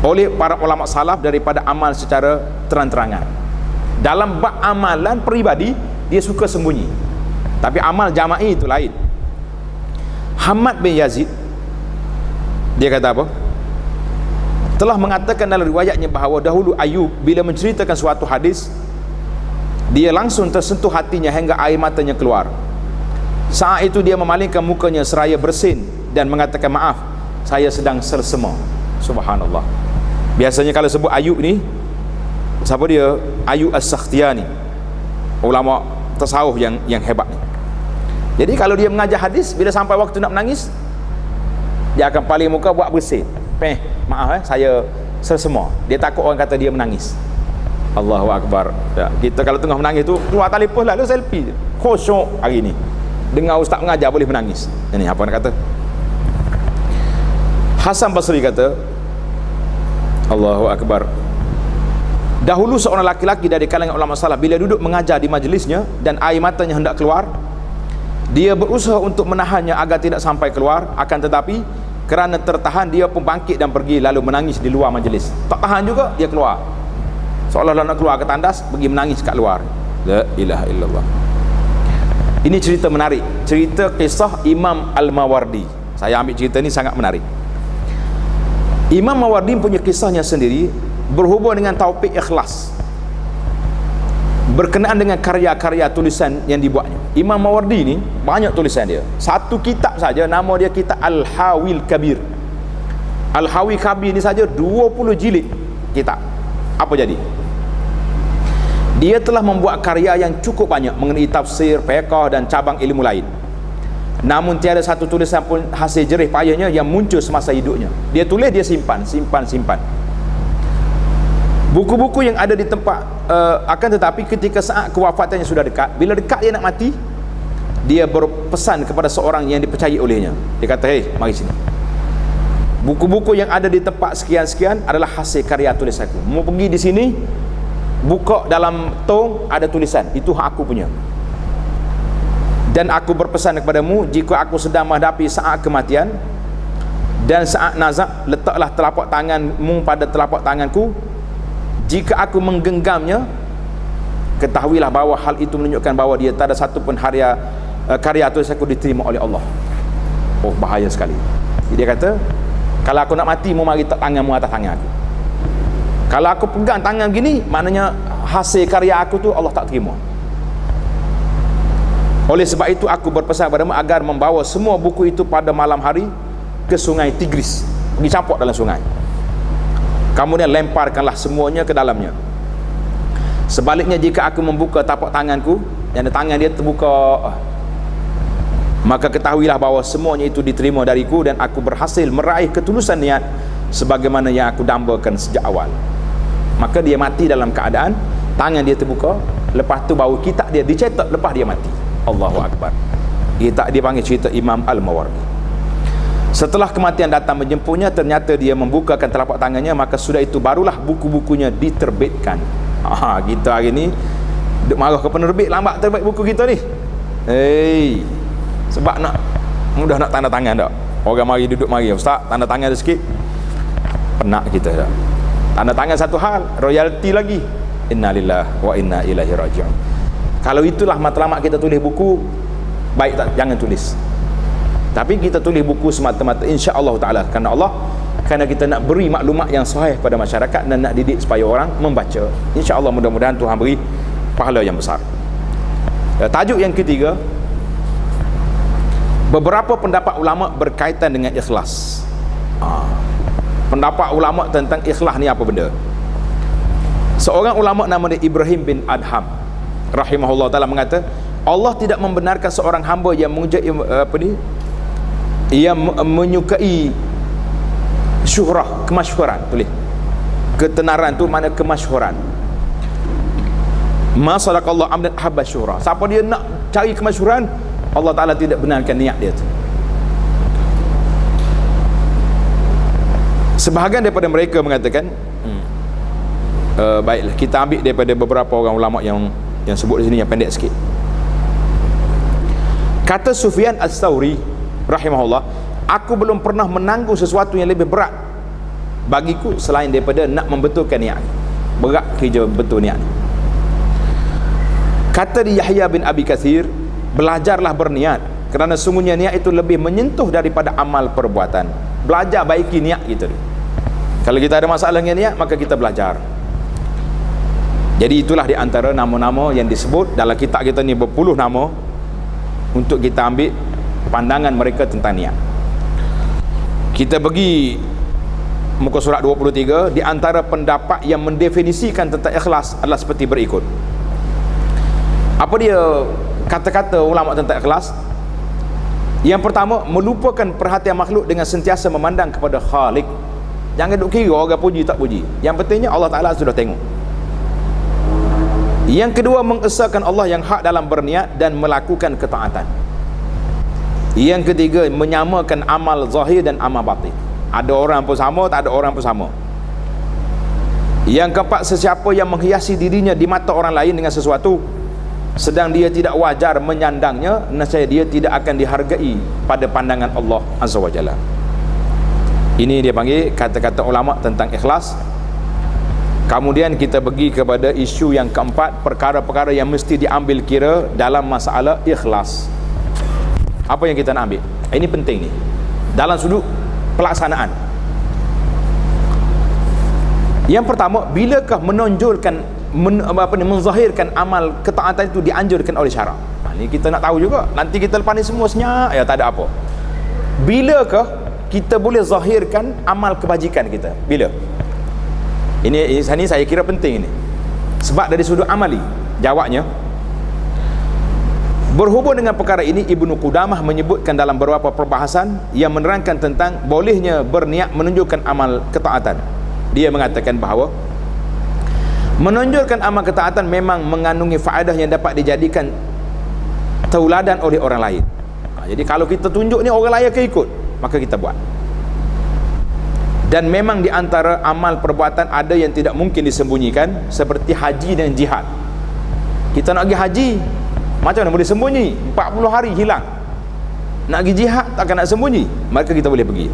oleh para ulama salaf daripada amal secara terang-terangan. Dalam bab amalan peribadi dia suka sembunyi, tapi amal jama'i itu lain. Hamad bin Yazid dia kata apa? Telah mengatakan dalam riwayatnya bahawa dahulu Ayub bila menceritakan suatu hadis, dia langsung tersentuh hatinya hingga air matanya keluar. Saat itu dia memalingkan mukanya seraya bersin dan mengatakan, maaf, saya sedang sersema. Subhanallah. Biasanya kalau sebut Ayub ni, siapa dia? Ayub As-Sakhtiyani, ulama tasawuf yang hebat ni. Jadi kalau dia mengajar hadis, bila sampai waktu nak menangis, dia akan paling muka buat bersin. Maaf saya sersema. Dia takut orang kata dia menangis. Allahu Akbar. Ya, kita kalau tengah menangis tu keluar telefon lalu selfie. Khusyuk hari ni. Dengar ustaz mengajar boleh menangis. Ini apa nak kata? Hasan Basri kata, Allahu Akbar. Dahulu seorang laki-laki dari kalangan ulama salaf bila duduk mengajar di majlisnya dan air matanya hendak keluar, dia berusaha untuk menahannya agar tidak sampai keluar, akan tetapi kerana tertahan dia pun bangkit dan pergi lalu menangis di luar majlis. Tak tahan juga dia keluar, seolah-olah nak keluar ke tandas, pergi menangis kat luar. La ilaha illallah. Ini cerita menarik, cerita kisah Imam Al-Mawardi. Saya ambil cerita ni sangat menarik. Imam Mawardi punya kisahnya sendiri berhubung dengan taufik ikhlas, berkenaan dengan karya-karya tulisan yang dibuatnya. Imam Mawardi ni banyak tulisan dia. Satu kitab saja nama dia kitab Al-Hawil Kabir. Al-Hawil Kabir ni saja 20 jilid kitab. Apa jadi? Dia telah membuat karya yang cukup banyak mengenai tafsir, fiqh dan cabang ilmu lain. Namun tiada satu tulisan pun hasil jerih payahnya yang muncul semasa hidupnya. Dia tulis, dia simpan. Buku-buku yang ada di tempat, akan tetapi ketika saat kewafatannya sudah dekat, bila dekat dia nak mati, dia berpesan kepada seorang yang dipercayai olehnya. Dia kata, hei, mari sini. Buku-buku yang ada di tempat sekian-sekian adalah hasil karya tulis aku. Mau pergi di sini, buka dalam tong ada tulisan, itu hak aku punya. Dan aku berpesan kepadamu, jika aku sedang menghadapi saat kematian dan saat nazak, letaklah telapak tanganmu pada telapak tanganku. Jika aku menggenggamnya, ketahuilah bahawa hal itu menunjukkan bahawa dia tak ada satu pun karya tulis aku diterima oleh Allah. Oh, bahaya sekali. Dia kata, kalau aku nak mati, mari tak tanganmu atas tangan aku. Kalau aku pegang tangan gini, maknanya hasil karya aku tu Allah tak terima. Oleh sebab itu aku berpesan padamu agar membawa semua buku itu pada malam hari ke sungai Tigris, pergi campur dalam sungai. Kemudian lemparkanlah semuanya ke dalamnya. Sebaliknya, jika aku membuka tapak tanganku, yang tangan dia terbuka, maka ketahuilah bahawa semuanya itu diterima dariku dan aku berhasil meraih ketulusan niat sebagaimana yang aku dambakan sejak awal. Maka dia mati dalam keadaan tangan dia terbuka, lepas tu baru kitab dia dicetak, lepas dia mati. Allahu Akbar. Dia panggil cerita Imam Al-Mawardi. Setelah kematian datang menjemputnya, ternyata dia membukakan telapak tangannya, maka sudah itu barulah buku-bukunya diterbitkan. Kita hari ni duk marah ke penerbit, lambat terbit buku kita ni. Sebab nak mudah nak tanda tangan tak? Orang mari duduk mari, ustaz tanda tangan dia sikit, penat kita tak? Tanda tangan satu hal, royalty lagi. Innalillahi wa inna ilaihi raji'un. Kalau itulah matlamat kita tulis buku, baik tak? Jangan tulis. Tapi kita tulis buku semata-mata insya-Allah taala kerana kita nak beri maklumat yang sahih pada masyarakat dan nak didik supaya orang membaca. Insya-Allah mudah-mudahan Tuhan beri pahala yang besar. Tajuk yang ketiga, beberapa pendapat ulama berkaitan dengan ikhlas. Pendapat ulama tentang ikhlas ni apa benda? Seorang ulama nama dia Ibrahim bin Adham rahimahullah taala mengata, Allah tidak membenarkan seorang hamba yang menyukai syuhrah, kemasyhuran. Tulis ketenaran tu mana kemasyhuran. Ma sadaqallahu amdan habba syuhrah. Siapa dia nak cari kemasyhuran, Allah Taala tidak benarkan niat dia tu. Sebahagian daripada mereka mengatakan, baiklah kita ambil daripada beberapa orang ulama yang sebut di sini yang pendek sikit. Kata Sufyan Ats-Tsauri rahimahullah, aku belum pernah menanggung sesuatu yang lebih berat bagiku selain daripada nak membetulkan niat. Berat kerja betul niat. Kata di Yahya bin Abi Katsir, belajarlah berniat kerana sungguhnya niat itu lebih menyentuh daripada amal perbuatan. Belajar baiki niat kita. Kalau kita ada masalah dengan niat, maka kita belajar. Jadi itulah di antara nama-nama yang disebut dalam kitab kita ni, berpuluh nama untuk kita ambil pandangan mereka tentang niat. Kita pergi muka surat 23, di antara pendapat yang mendefinisikan tentang ikhlas adalah seperti berikut. Apa dia kata-kata ulama tentang ikhlas? Yang pertama, melupakan perhatian makhluk dengan sentiasa memandang kepada Khalik. Jangan duk kira orang puji tak puji. Yang pentingnya Allah Ta'ala sudah tengok. Yang kedua, mengesahkan Allah yang hak dalam berniat dan melakukan ketaatan. Yang ketiga, menyamakan amal zahir dan amal batin. Ada orang pun sama, tak ada orang pun sama. Yang keempat, sesiapa yang menghiasi dirinya di mata orang lain dengan sesuatu sedang dia tidak wajar menyandangnya, nescaya dia tidak akan dihargai pada pandangan Allah Azza wa Jalla. Ini dia panggil kata-kata ulama tentang ikhlas. Kemudian kita pergi kepada isu yang keempat, perkara-perkara yang mesti diambil kira dalam masalah ikhlas. Apa yang kita nak ambil? Ini penting ni dalam sudut pelaksanaan. Yang pertama, bilakah menonjolkan menzahirkan amal ketaatan itu dianjurkan oleh syarak? Ini kita nak tahu juga. Nanti kita lepas ni semua senyap, ya tak ada apa. Bilakah kita boleh zahirkan amal kebajikan kita? Bila? Ini saya kira penting ini. Sebab dari sudut amali, jawabnya, berhubung dengan perkara ini, Ibnu Qudamah menyebutkan dalam beberapa perbahasan yang menerangkan tentang bolehnya berniat menunjukkan amal ketaatan. Dia mengatakan bahawa menunjukkan amal ketaatan memang mengandungi faedah yang dapat dijadikan tauladan oleh orang lain. Jadi kalau kita tunjuk ni orang lain akan ikut, maka kita buat. Dan memang di antara amal perbuatan ada yang tidak mungkin disembunyikan, seperti haji dan jihad. Kita nak pergi haji, macam mana boleh sembunyi? 40 hari hilang. Nak pergi jihad, takkan nak sembunyi? Maka kita boleh pergi.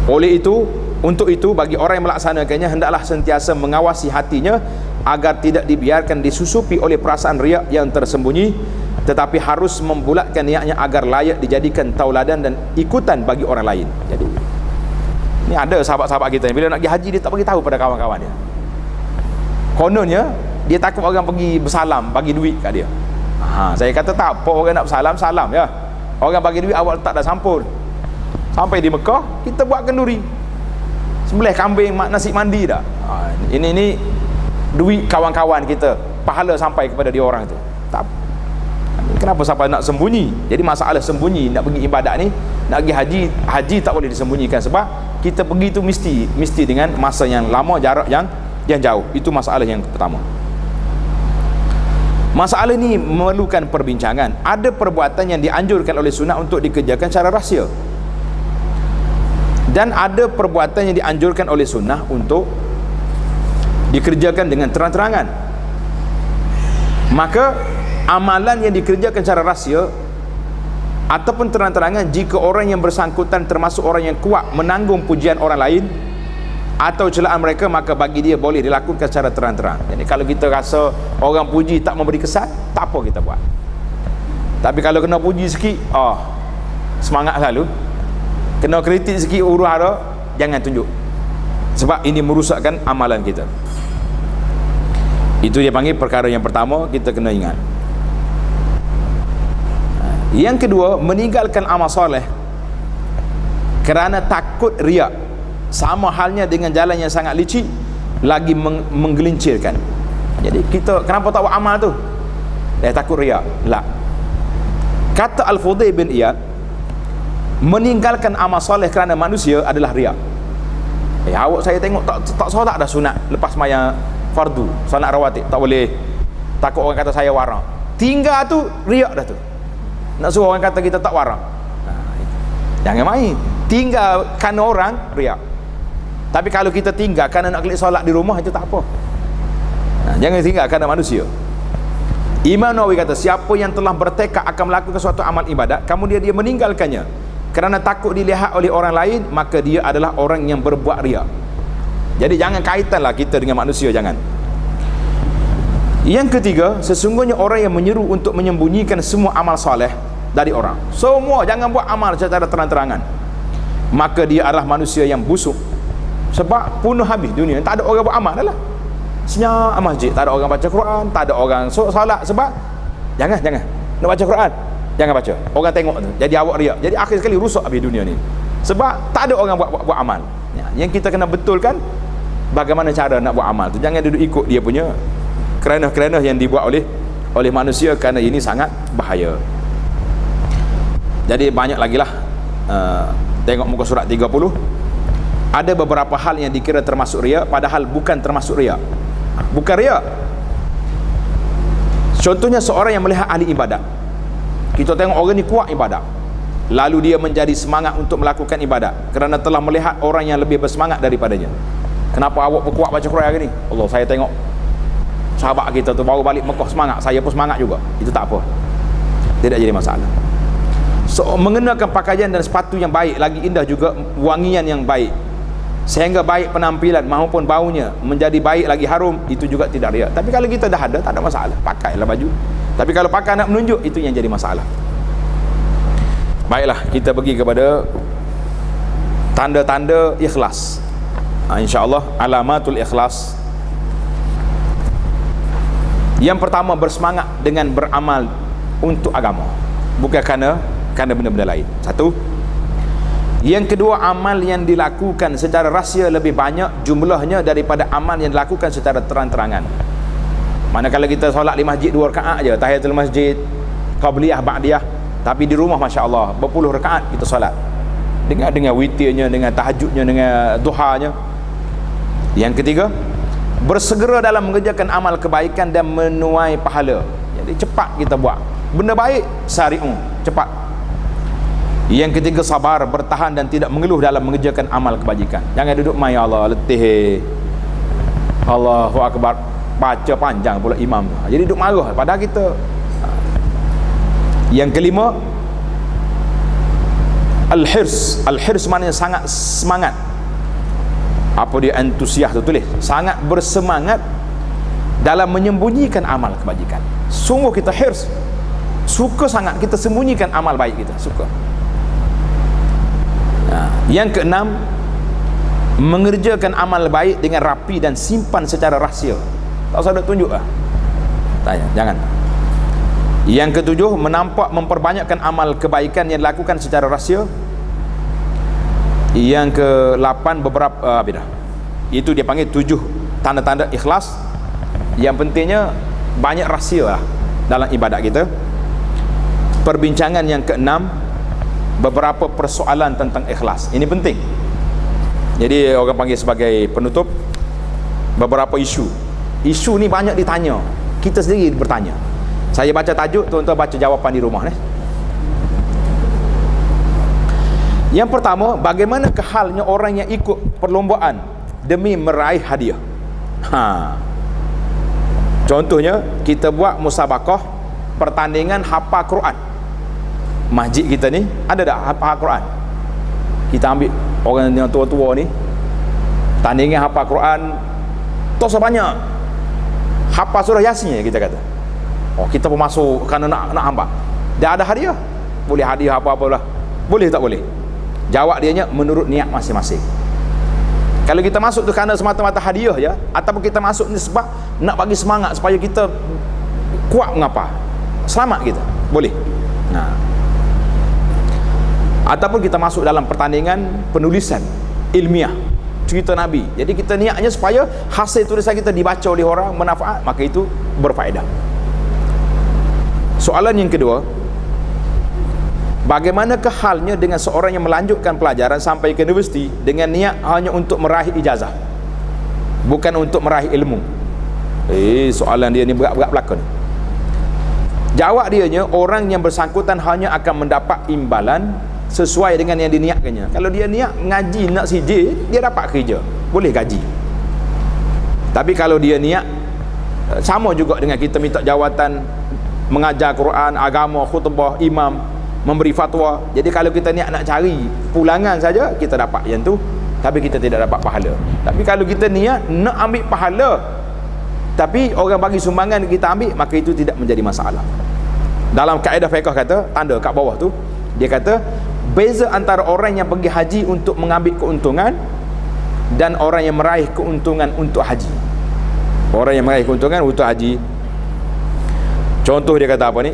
Oleh itu, untuk itu bagi orang yang melaksanakannya, hendaklah sentiasa mengawasi hatinya agar tidak dibiarkan disusupi oleh perasaan riak yang tersembunyi, tetapi harus membulatkan niatnya agar layak dijadikan tauladan dan ikutan bagi orang lain. Jadi ini ada sahabat-sahabat kita bila nak pergi haji, dia tak bagi tahu pada kawan-kawan dia. Kononnya dia takut orang pergi bersalam, bagi duit kat dia. Saya kata tak apa, orang nak bersalam, salam ya. Orang bagi duit awak letak dah sampul. Sampai di Mekah, kita buat kenduri, sembelih kambing, nasi mandi dah. Ini duit kawan-kawan kita, pahala sampai kepada dia orang tu. Tak. Kenapa sampai nak sembunyi? Jadi masalah sembunyi nak pergi ibadat ni, nak pergi haji tak boleh disembunyikan, sebab kita pergi tu mesti dengan masa yang lama, jarak yang jauh. Itu masalah yang pertama. Masalah ini memerlukan perbincangan. Ada perbuatan yang dianjurkan oleh sunnah untuk dikerjakan secara rahsia, dan ada perbuatan yang dianjurkan oleh sunnah untuk dikerjakan dengan terang-terangan. Maka amalan yang dikerjakan secara rahsia ataupun terang-terangan, jika orang yang bersangkutan termasuk orang yang kuat menanggung pujian orang lain atau celaan mereka, maka bagi dia boleh dilakukan secara terang-terang. Jadi kalau kita rasa orang puji tak memberi kesan, tak apa kita buat. Tapi kalau kena puji sikit, semangat selalu. Kena kritik sikit, huru-hara, jangan tunjuk, sebab ini merusakkan amalan kita. Itu dia panggil perkara yang pertama, kita kena ingat. Yang kedua, meninggalkan amal soleh kerana takut riak, sama halnya dengan jalan yang sangat licik, lagi menggelincirkan. Jadi kita kenapa tak buat amal tu? Takut riak. La. Kata Al-Fudail bin Iyad, meninggalkan amal soleh kerana manusia adalah riak. Awak saya tengok tak solat dah sunat lepas sembahyang fardu, solat rawatib tak boleh, takut orang kata saya warang. Tinggal tu riak dah tu. Nak suruh orang kata kita tak warang. Jangan main. Tinggal kerana orang, riak. Tapi kalau kita tinggal kerana nak klik solat di rumah, itu tak apa. Jangan tinggal kerana manusia. Imam Nawawi kata, siapa yang telah bertekad akan melakukan suatu amal ibadat, kemudian dia meninggalkannya kerana takut dilihat oleh orang lain, maka dia adalah orang yang berbuat riak. Jadi jangan kaitanlah kita dengan manusia, jangan. Yang ketiga, sesungguhnya orang yang menyeru untuk menyembunyikan semua amal soleh dari orang, semua jangan buat amal secara terang-terangan, maka dia adalah manusia yang busuk. Sebab punuh habis dunia, tak ada orang buat amal dah lah. Senyap masjid, tak ada orang baca Quran, tak ada orang solat. Sebab jangan nak baca Quran, jangan baca, orang tengok tu, jadi awak riak. Jadi akhir sekali rusak habis dunia ni, sebab tak ada orang buat amal. Yang kita kena betulkan bagaimana cara nak buat amal tu. Jangan duduk ikut dia punya kerana yang dibuat oleh manusia, kerana ini sangat bahaya. Jadi banyak lagi lah. Tengok muka surat 30. Ada beberapa hal yang dikira termasuk riak, padahal bukan termasuk riak. Bukan riak. Contohnya seorang yang melihat ahli ibadat, kita tengok orang ni kuat ibadat, lalu dia menjadi semangat untuk melakukan ibadat kerana telah melihat orang yang lebih bersemangat daripadanya. Kenapa awak berkuat baca Quran hari ni? Allah, saya tengok sahabat kita tu baru balik Mekah semangat, saya pun semangat juga. Itu tak apa, tidak jadi masalah. So, mengenakan pakaian dan sepatu yang baik, lagi indah juga wangian yang baik, sehingga baik penampilan maupun baunya menjadi baik lagi harum, itu juga tidak riak. Tapi kalau kita dah ada, tak ada masalah, pakailah baju. Tapi kalau pakai nak menunjuk, itu yang jadi masalah. Baiklah, kita pergi kepada tanda-tanda ikhlas. InsyaAllah alamatul ikhlas. Yang pertama, bersemangat dengan beramal untuk agama, bukan kerana benda-benda lain. Satu. Yang kedua, amal yang dilakukan secara rahsia lebih banyak jumlahnya daripada amal yang dilakukan secara terang-terangan. Manakala kita solat di masjid 2 rakaat je, tahiyatul masjid, qabliyah, ba'diyah, tapi di rumah masya-Allah berpuluh rakaat kita solat, dengan witirnya, dengan tahajudnya, dengan duhanya. Yang ketiga, bersegera dalam mengerjakan amal kebaikan dan menuai pahala. Jadi cepat kita buat benda baik, sari'u, cepat. Yang ketiga, sabar, bertahan dan tidak mengeluh dalam mengerjakan amal kebajikan. Jangan duduk main, Allah letih, Allahu akbar, baca panjang pula imam tu, jadi duduk marah padahal kita. Yang kelima, al-hirs maknanya sangat semangat. Apa dia antusias tu, tulis sangat bersemangat dalam menyembunyikan amal kebajikan. Sungguh kita hirs, suka sangat kita sembunyikan amal baik kita, suka. Yang keenam, mengerjakan amal baik dengan rapi dan simpan secara rahsia. Tak usah nak tunjuk lah, tanya, jangan. Yang ketujuh, memperbanyakkan amal kebaikan yang dilakukan secara rahsia. Yang ke-8, beberapa itu dia panggil 7 tanda-tanda ikhlas. Yang pentingnya banyak rahsia lah dalam ibadat kita. Perbincangan yang ke-6, beberapa persoalan tentang ikhlas. Ini penting. Jadi orang panggil sebagai penutup, beberapa isu ni banyak ditanya, kita sendiri bertanya. Saya baca tajuk, tuan-tuan baca jawapan di rumah ni. Yang pertama, bagaimana halnya orang yang ikut perlombaan demi meraih hadiah? Contohnya, kita buat musabaqah pertandingan hafal Quran. Masjid kita ni ada tak hafal Quran? Kita ambil orang yang tua-tua ni, tandingan hafal Quran tos banyak, hafal surah Yasin kita kata. Oh, kita pun masuk kerana nak hamba. Dia ada hadiah. Boleh hadiah apa-apa lah. Boleh tak boleh? Jawab dianya menurut niat masing-masing. Kalau kita masuk tu kerana semata-mata hadiah ya, ataupun kita masuk ni sebab nak bagi semangat supaya kita kuat mengapa, selamat kita, boleh. Ataupun kita masuk dalam pertandingan penulisan ilmiah cerita Nabi, jadi kita niatnya supaya hasil tulisan kita dibaca oleh orang manfaat, maka itu berfaedah. Soalan yang kedua, bagaimana halnya dengan seorang yang melanjutkan pelajaran sampai ke universiti dengan niat hanya untuk meraih ijazah, bukan untuk meraih ilmu? Soalan dia ni berat-berat belakang. Jawab dianya, orang yang bersangkutan hanya akan mendapat imbalan sesuai dengan yang diniatkannya. Kalau dia niat ngaji nak CJ, dia dapat kerja, boleh gaji. Tapi kalau dia niat, sama juga dengan kita minta jawatan mengajar Quran, agama, khutbah, imam, memberi fatwa. Jadi kalau kita niat nak cari pulangan saja, kita dapat yang tu, tapi kita tidak dapat pahala. Tapi kalau kita niat nak ambil pahala, tapi orang bagi sumbangan kita ambil, maka itu tidak menjadi masalah. Dalam kaedah fiqh kata, tanda kat bawah tu, dia kata beza antara orang yang pergi haji untuk mengambil keuntungan dan orang yang meraih keuntungan untuk haji. Orang yang meraih keuntungan untuk haji, contoh dia kata apa ni,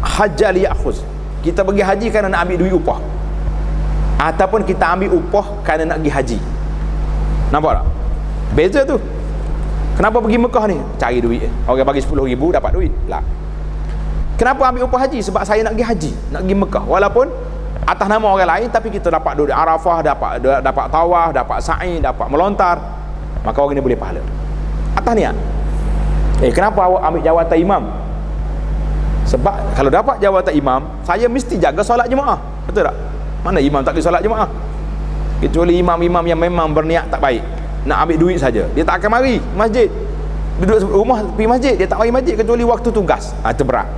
hajjal ya'khuz, kita pergi haji kerana nak ambil duit upah, ataupun kita ambil upah kerana nak pergi haji. Nampak tak beza tu? Kenapa pergi Mekah ni? Cari duit. Orang bagi 10,000 dapat duit lah. Kenapa ambil upah haji? Sebab saya nak pergi haji, nak pergi Mekah, walaupun atas nama orang lain, tapi kita dapat duduk Arafah, dapat tawaf, dapat sa'i, dapat melontar, maka orang ni boleh pahala atas niat. Kenapa awak ambil jawatan imam? Sebab kalau dapat jawatan imam, saya mesti jaga solat jemaah, betul tak? Mana imam tak pergi solat jemaah? Kecuali imam-imam yang memang berniat tak baik, nak ambil duit saja, dia tak akan mari masjid, duduk rumah pergi masjid, dia tak mari masjid kecuali waktu tugas. Itu berat.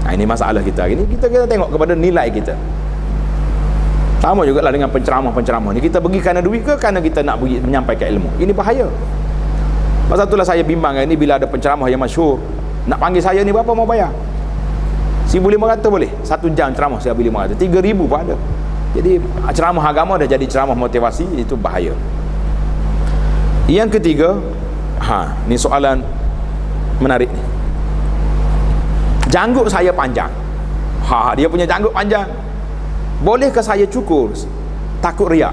Ini masalah kita hari ni. Kita tengok kepada nilai kita. Sama jugalah dengan penceramah-penceramah ni. Kita pergi kerana duit ke kerana kita nak pergi menyampaikan ilmu? Ini bahaya. Pasal itulah saya bimbang hari ni bila ada penceramah yang masyhur nak panggil saya ni, berapa mau bayar? 1,500 boleh? 1 jam ceramah 1,500. 3,000 pun ada. Jadi ceramah agama dah jadi ceramah motivasi, itu bahaya. Yang ketiga, ni soalan menarik ni. Janggut saya panjang. Dia punya janggut panjang. Bolehkah saya cukur? Takut riak.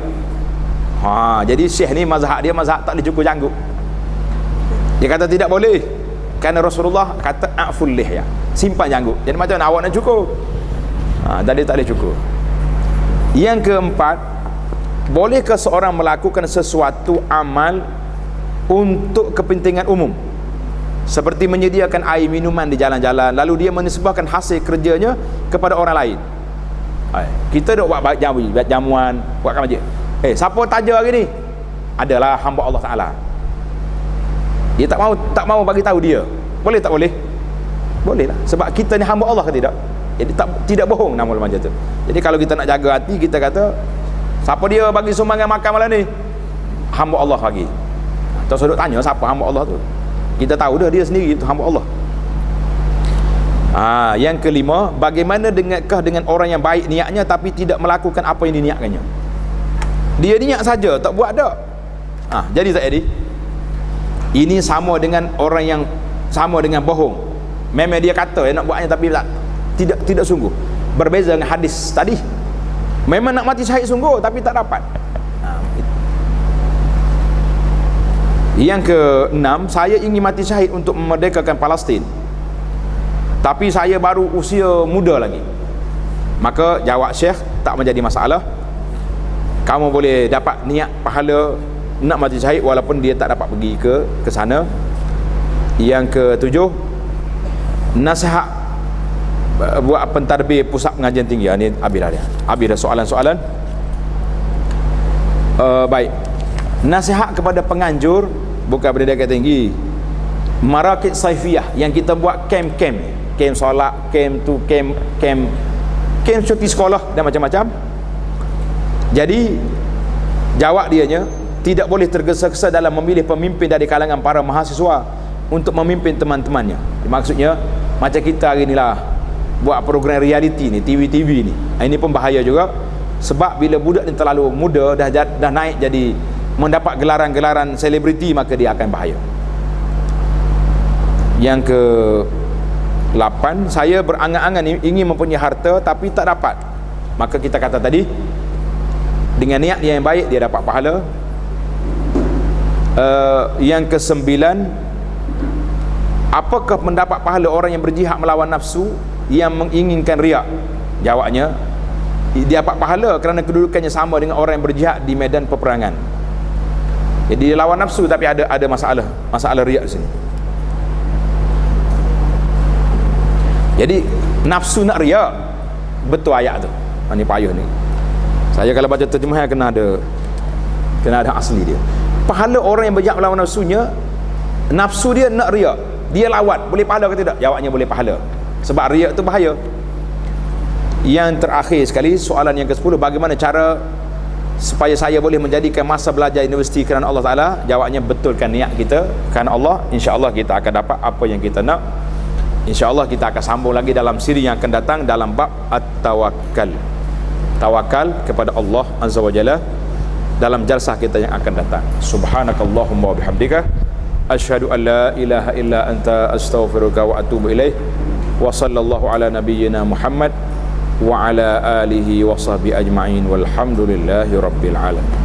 Jadi syekh ni mazhab dia mazhab tak boleh cukur janggut. Dia kata tidak boleh, kerana Rasulullah kata a'ful lihya, simpan janggut. Jadi macam mana awak nak cukur? Dan dia tak boleh cukur. Yang keempat, bolehkah seorang melakukan sesuatu amal untuk kepentingan umum, seperti menyediakan air minuman di jalan-jalan, lalu dia menisbahkan hasil kerjanya kepada orang lain? Kita duk buat jamuan, buatkan masjid. Siapa taja hari ni? Adalah hamba Allah Ta'ala. Dia tak mau bagi tahu dia. Boleh tak boleh? Boleh lah. Sebab kita ni hamba Allah ke tidak? Jadi tidak bohong nama macam tu. Jadi kalau kita nak jaga hati, kita kata siapa dia bagi sumbangan makan malam ni? Hamba Allah bagi. Terus duk tanya siapa hamba Allah tu? Kita tahu dia sendiri itu hamba Allah. Yang kelima, bagaimana dengan orang yang baik niatnya tapi tidak melakukan apa yang diniatkannya? Dia niat saja, tak buat dak. Jadi tak jadi. Ini sama dengan orang yang sama dengan bohong. Memang dia kata nak buatnya tapi tidak sungguh. Berbeza dengan hadis tadi. Memang nak mati syahid sungguh tapi tak dapat. Yang keenam, saya ingin mati syahid untuk memerdekakan Palestin, tapi saya baru usia muda lagi. Maka jawab Syekh, tak menjadi masalah. Kamu boleh dapat niat pahala nak mati syahid walaupun dia tak dapat pergi ke sana. Yang ketujuh, nasihat buat pentadbir pusat pengajian tinggi. Ini habis dah soalan-soalan. Baik, nasihat kepada penganjur bukan pendidikan tinggi, marakit saifiyah yang kita buat camp solat, camp cuti sekolah dan macam-macam. Jadi jawab dianya, tidak boleh tergesa-gesa dalam memilih pemimpin dari kalangan para mahasiswa untuk memimpin teman-temannya. Maksudnya macam kita hari ni lah buat program reality ni, TV ni. Ini pun bahaya juga, sebab bila budak ni terlalu muda, dah naik jadi mendapat gelaran-gelaran selebriti, maka dia akan bahaya. Yang ke 8, saya berangan-angan ingin mempunyai harta tapi tak dapat. Maka kita kata tadi, dengan niat dia yang baik, dia dapat pahala. Yang ke 9, apakah mendapat pahala orang yang berjihad melawan nafsu yang menginginkan riak? Jawabnya, dia dapat pahala kerana kedudukannya sama dengan orang yang berjihad di medan peperangan. Jadi dia lawan nafsu tapi ada masalah riak di sini. Jadi nafsu nak riak, betul ayat tu. Ini payah ni. Saya kalau baca terjemahan kena ada asli dia. Pahala orang yang berjihad melawan nafsunya, nafsu dia nak riak, dia lawan, boleh pahala ke tidak? Jawabnya boleh pahala, sebab riak tu bahaya. Yang terakhir sekali, soalan yang ke-10, bagaimana cara supaya saya boleh menjadikan masa belajar universiti kerana Allah Ta'ala? Jawabnya, betulkan niat kita kerana Allah. InsyaAllah kita akan dapat apa yang kita nak. InsyaAllah kita akan sambung lagi dalam siri yang akan datang dalam bab at-tawakkal, tawakal kepada Allah Azza wa Jalla, dalam jalsah kita yang akan datang. Subhanakallahumma wa bihamdika, asyhadu an la ilaha illa anta, astaghfiruka wa atubu ilaih. Wa sallallahu ala nabiyyina Muhammad wa ala alihi wa sahbihi ajma'in, walhamdulillahi rabbil alamin.